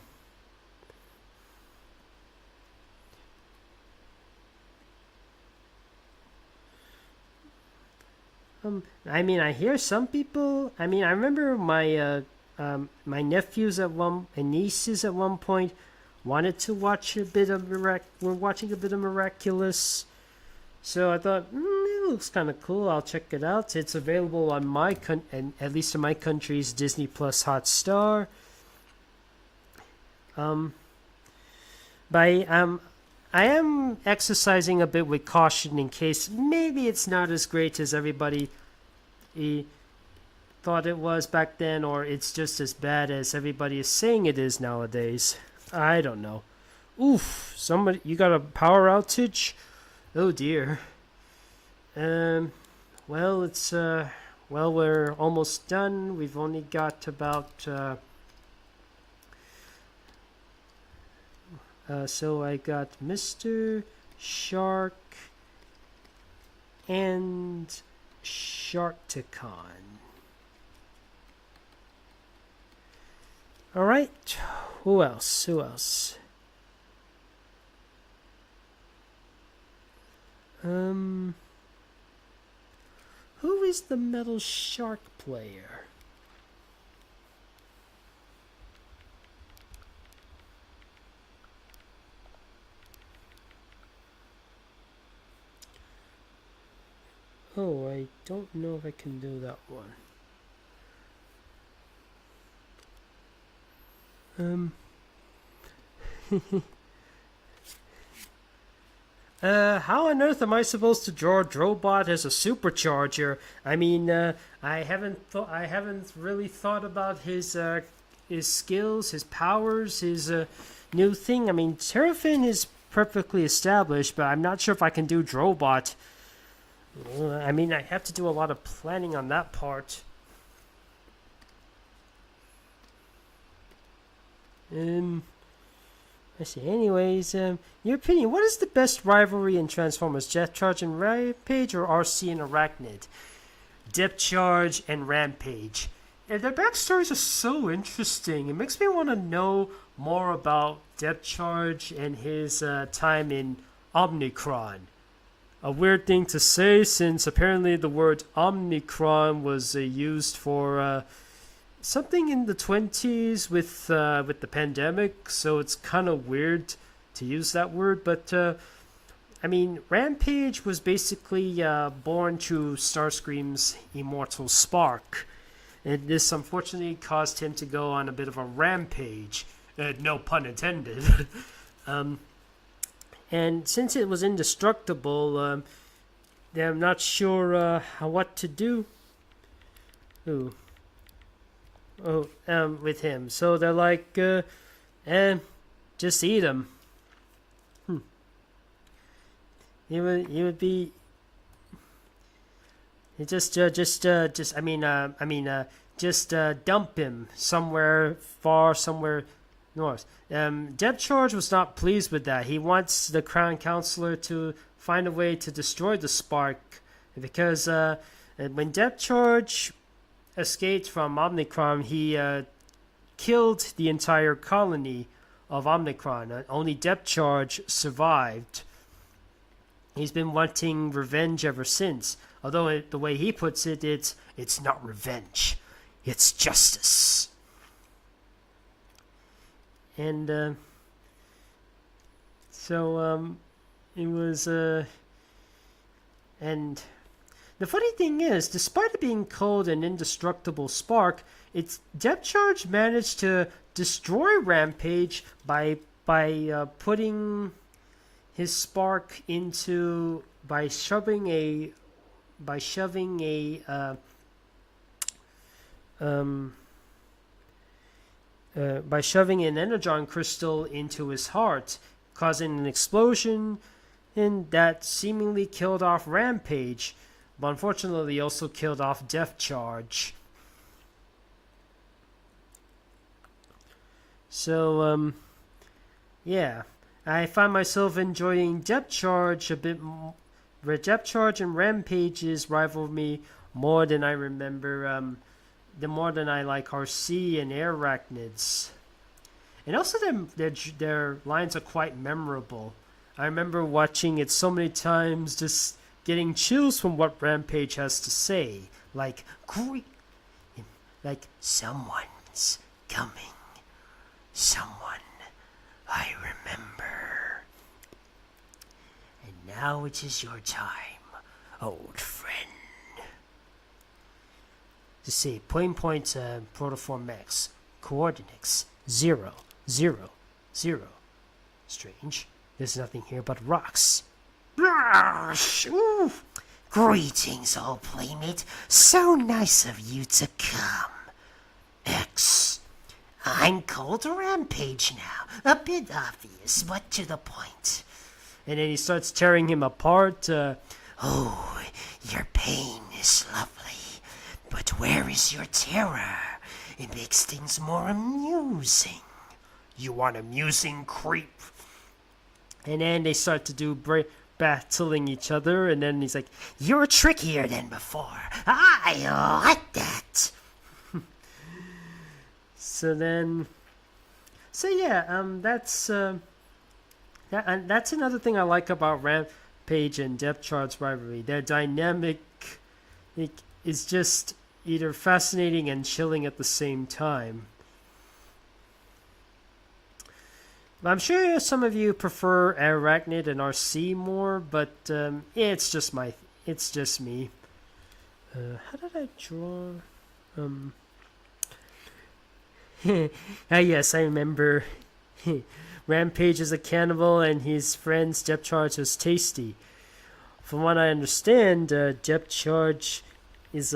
I mean, I hear some people. I mean, I remember my my nephews and nieces at one point wanted to watch a bit of were watching a bit of Miraculous. So I thought, it looks kind of cool. I'll check it out. It's available on and at least in my country's Disney Plus Hotstar. I am exercising a bit with caution in case maybe it's not as great as everybody thought it was back then, or it's just as bad as everybody is saying it is nowadays. I don't know. Oof, you got a power outage? Oh dear. Well, it's we're almost done. We've only got about so I got Mr. Shark and Sharkticon. Alright, who else? Who is the Metal Shark player? Oh, I don't know if I can do that one. How on earth am I supposed to draw Drobot as a supercharger? I mean, I haven't really thought about his skills, his powers, his new thing. I mean, Terrafin is perfectly established, but I'm not sure if I can do Drobot. I mean, I have to do a lot of planning on that part. Let's see. Anyways, your opinion, what is the best rivalry in Transformers? Jet Charge and Rampage or RC and Arachnid? Depth Charge and Rampage. And their backstories are so interesting. It makes me want to know more about Depth Charge and his time in Omnicron. A weird thing to say since apparently the word Omnicron was used for something in the 20s with the pandemic, so it's kind of weird to use that word. But I mean, Rampage was basically born through Starscream's immortal spark, and this unfortunately caused him to go on a bit of a rampage. No pun intended. And since it was indestructible, I'm not sure what to do. Ooh. With him. So they're like, just eat him. He would be. Just dump him somewhere far, somewhere north. Depth Charge was not pleased with that. He wants the Crown Counselor to find a way to destroy the spark, because when Depth Charge escaped from Omnicron, he killed the entire colony of Omnicron. Only Depth Charge survived. He's been wanting revenge ever since. Although the way he puts it, it's not revenge, it's justice. And it was and the funny thing is, despite it being called an indestructible spark, Depth Charge managed to destroy Rampage by putting his spark into by shoving an energon crystal into his heart, causing an explosion, and that seemingly killed off Rampage. But unfortunately, he also killed off Depth Charge. So, yeah. I find myself enjoying Depth Charge a bit more. Depth Charge and Rampage's rival me more than I remember, more than I like RC and Arachnids. And also their lines are quite memorable. I remember watching it so many times, just getting chills from what Rampage has to say. Like someone's coming. Someone I remember. And now it is your time, old friend. To see, point, protoform max. Coordinates 0, 0, 0. Strange. There's nothing here but rocks. Ooh. Greetings, old playmate. So nice of you to come. X. I'm called Rampage now. A bit obvious, but to the point. And then he starts tearing him apart. Oh, your pain is lovely. But where is your terror? It makes things more amusing. You want amusing, creep? And then they start to do battling each other, and then he's like, you're trickier than before. I like that. That's another thing I like about Rampage and Depth Charge rivalry. Their dynamic is just either fascinating and chilling at the same time. I'm sure some of you prefer Arachnid and RC more, but it's just me. How did I draw? Um. Yes, I remember. Rampage is a cannibal, and his friend's depth charge was tasty. From what I understand, depth charge is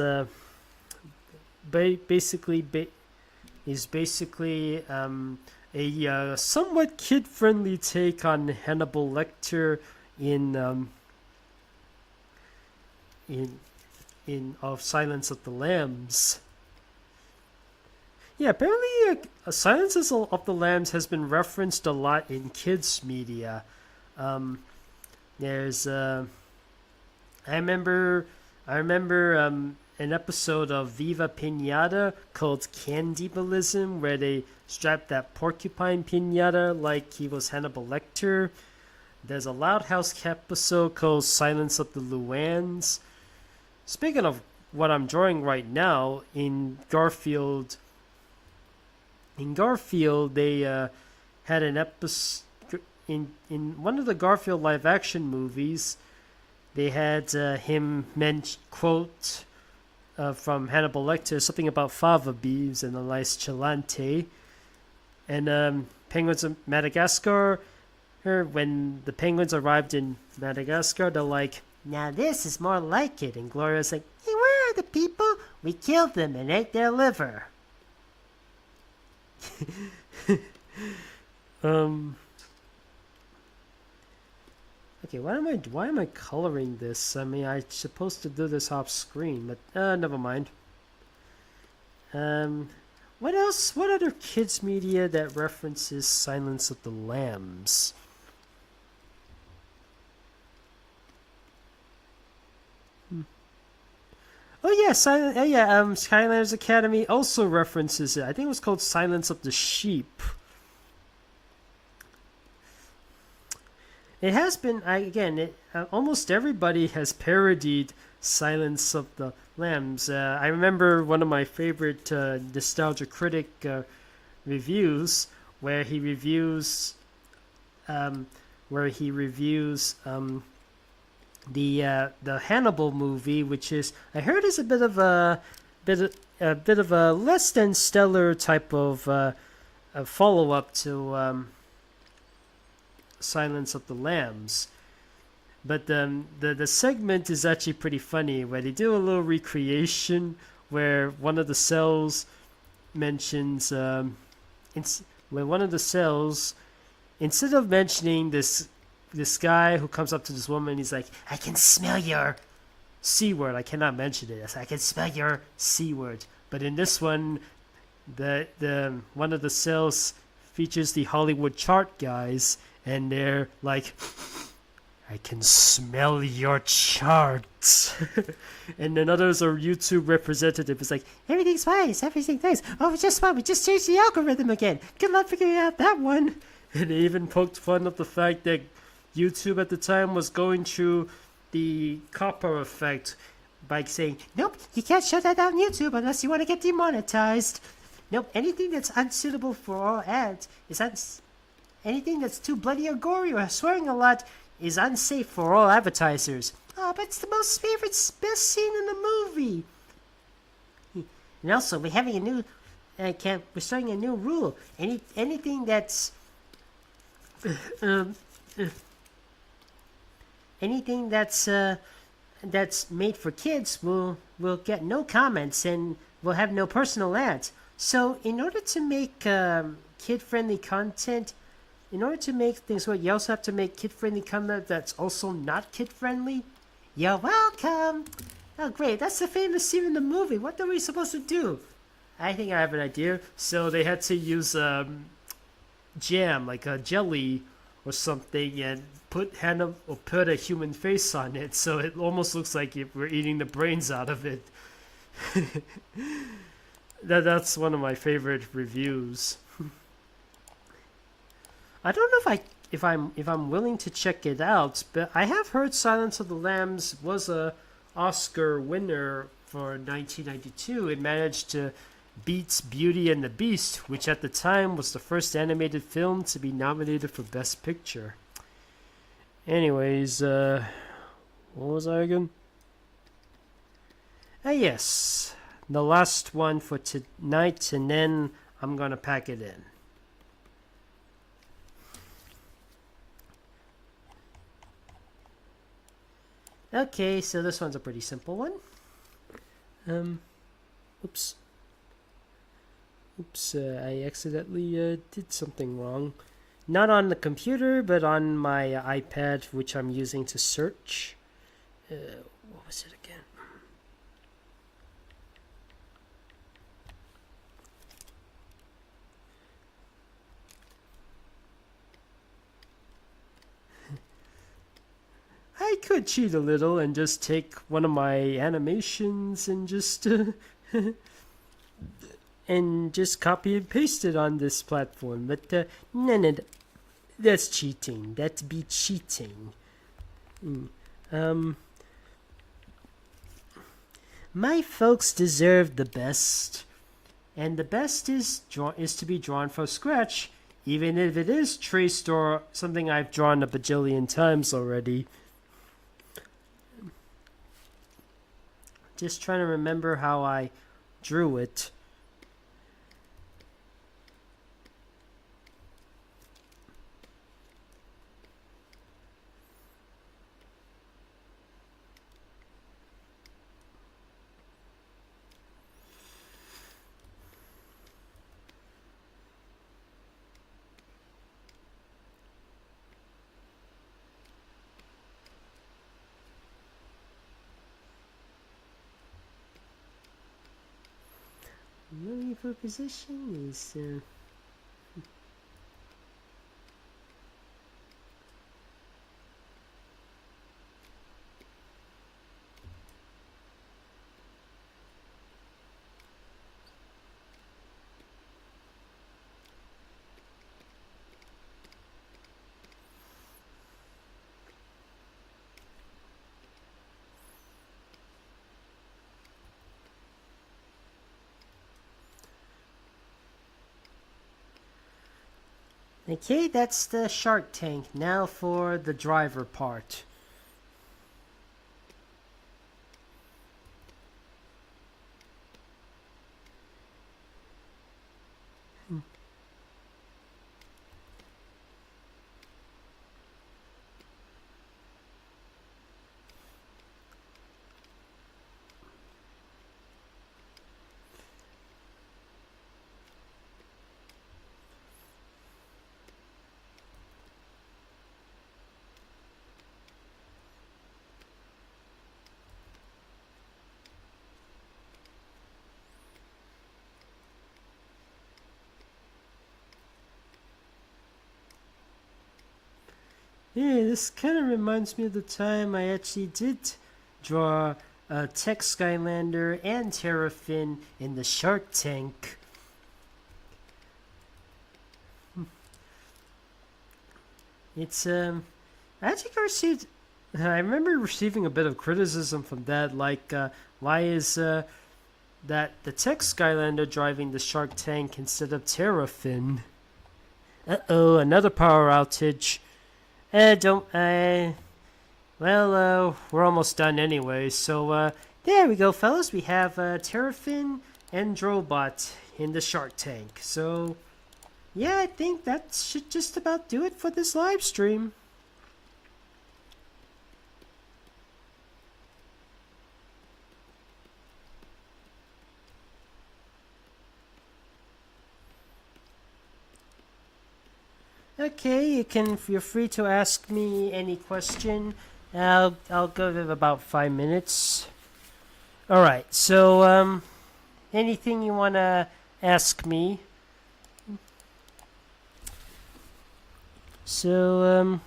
basically a somewhat kid-friendly take on Hannibal Lecter in of Silence of the Lambs. Yeah, apparently Silence of the Lambs has been referenced a lot in kids media. There's I remember an episode of Viva Pinata called Cannibalism, where they strapped that porcupine pinata like he was Hannibal Lecter. There's a Loud House episode called Silence of the Luans. Speaking of what I'm drawing right now, in Garfield, they had an episode in one of the Garfield live action movies. They had him quote from Hannibal Lecter something about fava beans and a nice chelante. And Penguins of Madagascar, when the penguins arrived in Madagascar, they're like, "Now this is more like it." And Gloria's like, "Hey, where are the people? We killed them and ate their liver." Okay, why am I coloring this? I mean, I'm supposed to do this off screen, but never mind. What else? What other kids media that references Silence of the Lambs? Oh yeah, Skylanders Academy also references it. I think it was called Silence of the Sheep. It has been almost everybody has parodied Silence of the Lambs. I remember one of my favorite Nostalgia Critic reviews where he reviews the Hannibal movie, which is I heard is a bit of a less than stellar type of a follow up to Silence of the Lambs. But the segment is actually pretty funny, where they do a little recreation where one of the cells mentions instead of mentioning this guy who comes up to this woman, he's like, "I can smell your C word." I cannot mention it. I can smell your C word. But in this one, the one of the cells features the Hollywood chart guys, and they're like, "I can smell your charts." And then others are YouTube representative. It's like, "Everything's fine. Everything's nice. Oh, just fine. We just changed the algorithm again. Good luck figuring out that one." And they even poked fun of the fact that YouTube at the time was going through the copper effect by saying, "Nope, you can't shut that on YouTube unless you want to get demonetized. Nope, anything that's unsuitable for all ads is anything that's too bloody or gory or swearing a lot is unsafe for all advertisers." Oh, but it's the most best scene in the movie. And also, we're having a new we're starting a new rule. Anything that's anything that's made for kids will get no comments and will have no personal ads. So in order to make kid-friendly content, in order to make things work, you also have to make kid-friendly content that's also not kid-friendly. You're welcome. Oh, great. That's the famous scene in the movie. What are we supposed to do? I think I have an idea. So they had to use jam, like a jelly or something, and put a human face on it, so it almost looks like we're eating the brains out of it. That's one of my favorite reviews. I don't know if I'm willing to check it out, but I have heard Silence of the Lambs was a Oscar winner for 1992. It managed to beat Beauty and the Beast, which at the time was the first animated film to be nominated for Best Picture. Anyways, what was I again? Yes, the last one for tonight, and then I'm gonna pack it in. Okay, so this one's a pretty simple one. Oops. I accidentally did something wrong. Not on the computer, but on my iPad, which I'm using to search. What was it again? I could cheat a little and just take one of my animations and just and just copy and paste it on this platform. But no, that's cheating. That'd be cheating. My folks deserve the best, and the best is to be drawn from scratch, even if it is traced or something I've drawn a bajillion times already. Just trying to remember how I drew it. Moving for position is okay, that's the shark tank. Now for the driver part. Yeah, this kind of reminds me of the time I actually did draw a Tech Skylander and Terrafin in the Shark Tank. It's I actually received. I remember receiving a bit of criticism from that, like why is that the Tech Skylander driving the Shark Tank instead of Terrafin? Uh-oh, another power outage. Well, we're almost done anyway, so, there we go, fellas. We have, Terrafin and Drobot in the Shark Tank. So, yeah, I think that should just about do it for this live stream. Okay, you're free to ask me any question. I'll give it about 5 minutes. Alright, so, anything you wanna ask me? So,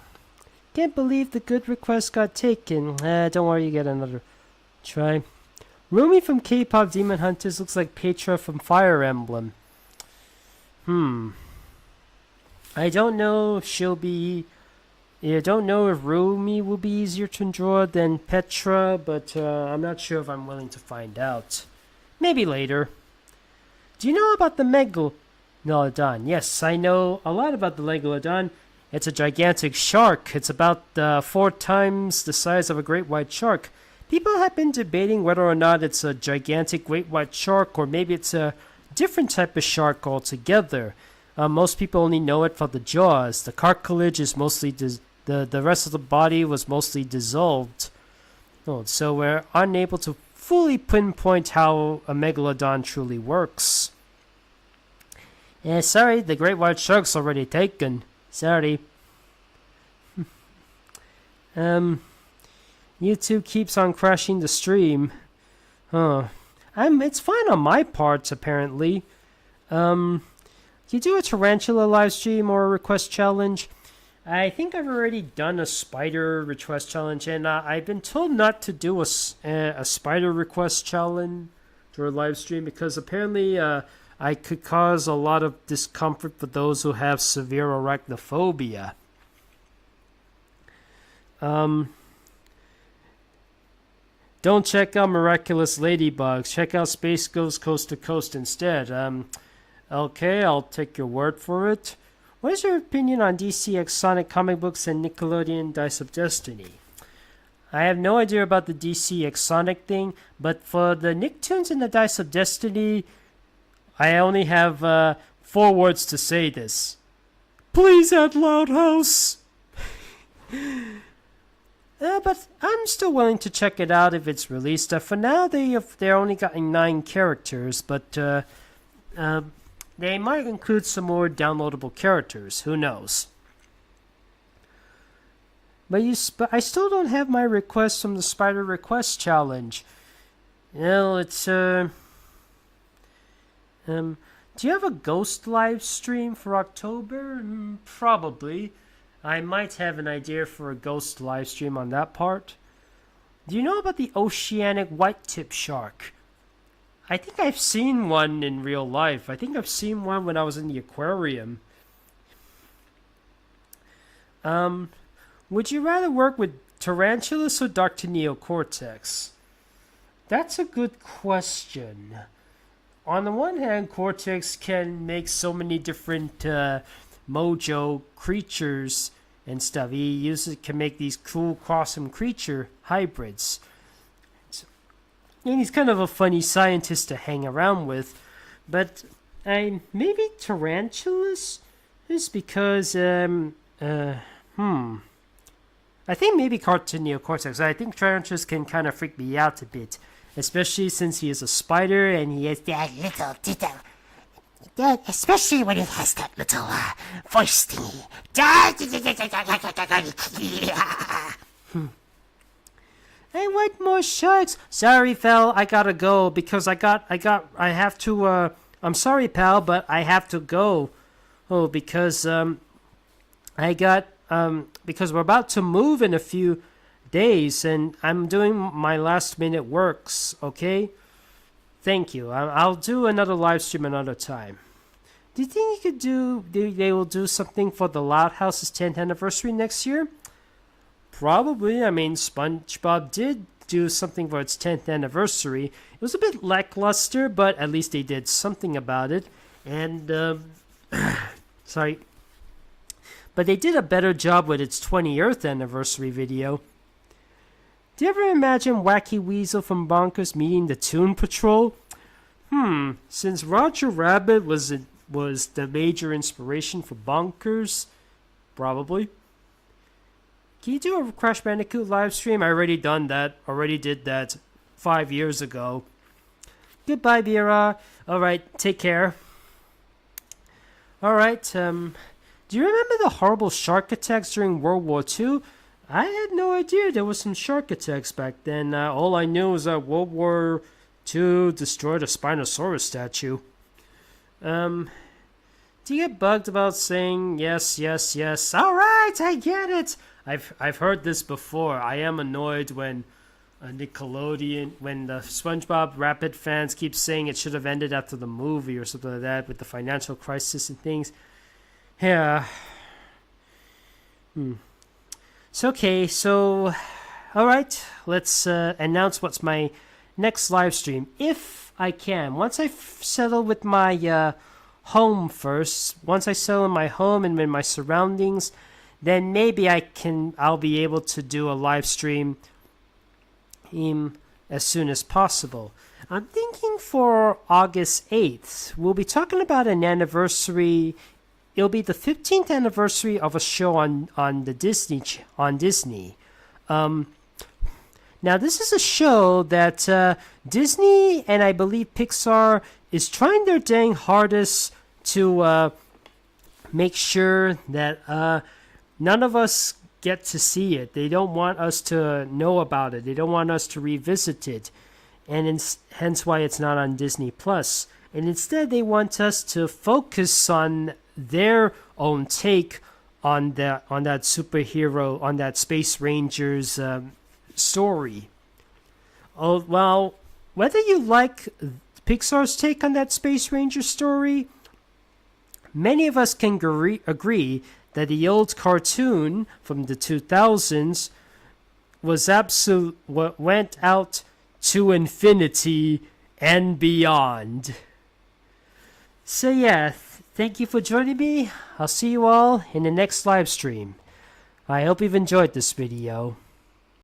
can't believe the good request got taken. Don't worry, you get another try. Rumi from K-Pop Demon Hunters looks like Petra from Fire Emblem. I don't know if she'll be... I don't know if Rumi will be easier to draw than Petra, but I'm not sure if I'm willing to find out. Maybe later. Do you know about the Megalodon? Yes, I know a lot about the Megalodon. It's a gigantic shark. It's about 4 times the size of a great white shark. people have been debating whether or not it's a gigantic great white shark or maybe it's a different type of shark altogether. Most people only know it for the jaws. The cartilage is mostly the rest of the body was mostly dissolved. So we're unable to fully pinpoint how a megalodon truly works. Yeah, sorry, the great white shark's already taken. Sorry. YouTube keeps on crashing the stream. It's fine on my part, apparently. Can you do a tarantula live stream or a request challenge? I think I've already done a spider request challenge, and I've been told not to do a spider request challenge or live stream because apparently I could cause a lot of discomfort for those who have severe arachnophobia. Don't check out Miraculous Ladybugs. Check out Space Ghost Coast to Coast instead. Okay, I'll take your word for it. What is your opinion on DC X Sonic comic books and Nickelodeon Dice of Destiny? I have no idea about the DC X Sonic thing, but for the Nicktoons and the Dice of Destiny, I only have 4 words to say this. Please add Loud House! But I'm still willing to check it out if it's released. For now, they're only got 9 characters, but they might include some more downloadable characters. Who knows? But I still don't have my request from the Spider Request Challenge. Well, it's do you have a ghost live stream for October? Probably. I might have an idea for a ghost live stream on that part. Do you know about the oceanic white-tip shark? I think I've seen one in real life. I think I've seen one when I was in the aquarium. Would you rather work with tarantulas or Dr. Neocortex? That's a good question. On the one hand, Cortex can make so many different mojo creatures and stuff. He can make these cool, awesome creature hybrids. And he's kind of a funny scientist to hang around with. But maybe tarantulas is because I think maybe Neocortex. I think tarantulas can kind of freak me out a bit, especially since he is a spider and he has that little. Especially when it has that little voice thingy. I want more sharks. Sorry, Fel, I gotta go because I have to. I'm sorry, pal, but I have to go. Oh, because because we're about to move in a few days, and I'm doing my last minute works. Okay. Thank you. I'll do another live stream another time. Do you think they will do something for the Loud House's 10th anniversary next year? Probably. I mean, SpongeBob did do something for its 10th anniversary. It was a bit lackluster, but at least they did something about it. And, sorry. But they did a better job with its 20th anniversary video. Do you ever imagine Wacky Weasel from Bonkers meeting the Toon Patrol? Since Roger Rabbit was the major inspiration for Bonkers, probably. Can you do a Crash Bandicoot live stream? I already did that 5 years ago. Goodbye, Bira. Alright, take care. Alright, do you remember the horrible shark attacks during World War II? I had no idea there was some shark attacks back then. All I knew was that World War II destroyed a Spinosaurus statue. Do you get bugged about saying yes, yes, yes? Alright, I get it! I've heard this before. I am annoyed when Nickelodeon, when the SpongeBob Rapid fans keep saying it should have ended after the movie or something like that with the financial crisis and things. Yeah. It's okay, so, alright, let's announce what's my next live stream, if I can. Once I settle with my home first, once I settle in my home and in my surroundings, then maybe I'll be able to do a live stream stream as soon as possible. I'm thinking for August 8th, we'll be talking about an anniversary. It'll be the 15th anniversary of a show on Disney. Now, this is a show that Disney and I believe Pixar is trying their dang hardest to make sure that none of us get to see it. They don't want us to know about it. They don't want us to revisit it. And hence why it's not on Disney Plus. And instead, they want us to focus on their own take on that superhero, on that Space Rangers story. Oh, well, whether you like Pixar's take on that Space Ranger story, many of us can agree that the old cartoon from the 2000s was went out to infinity and beyond. So yeah, thank you for joining me. I'll see you all in the next live stream. I hope you've enjoyed this video.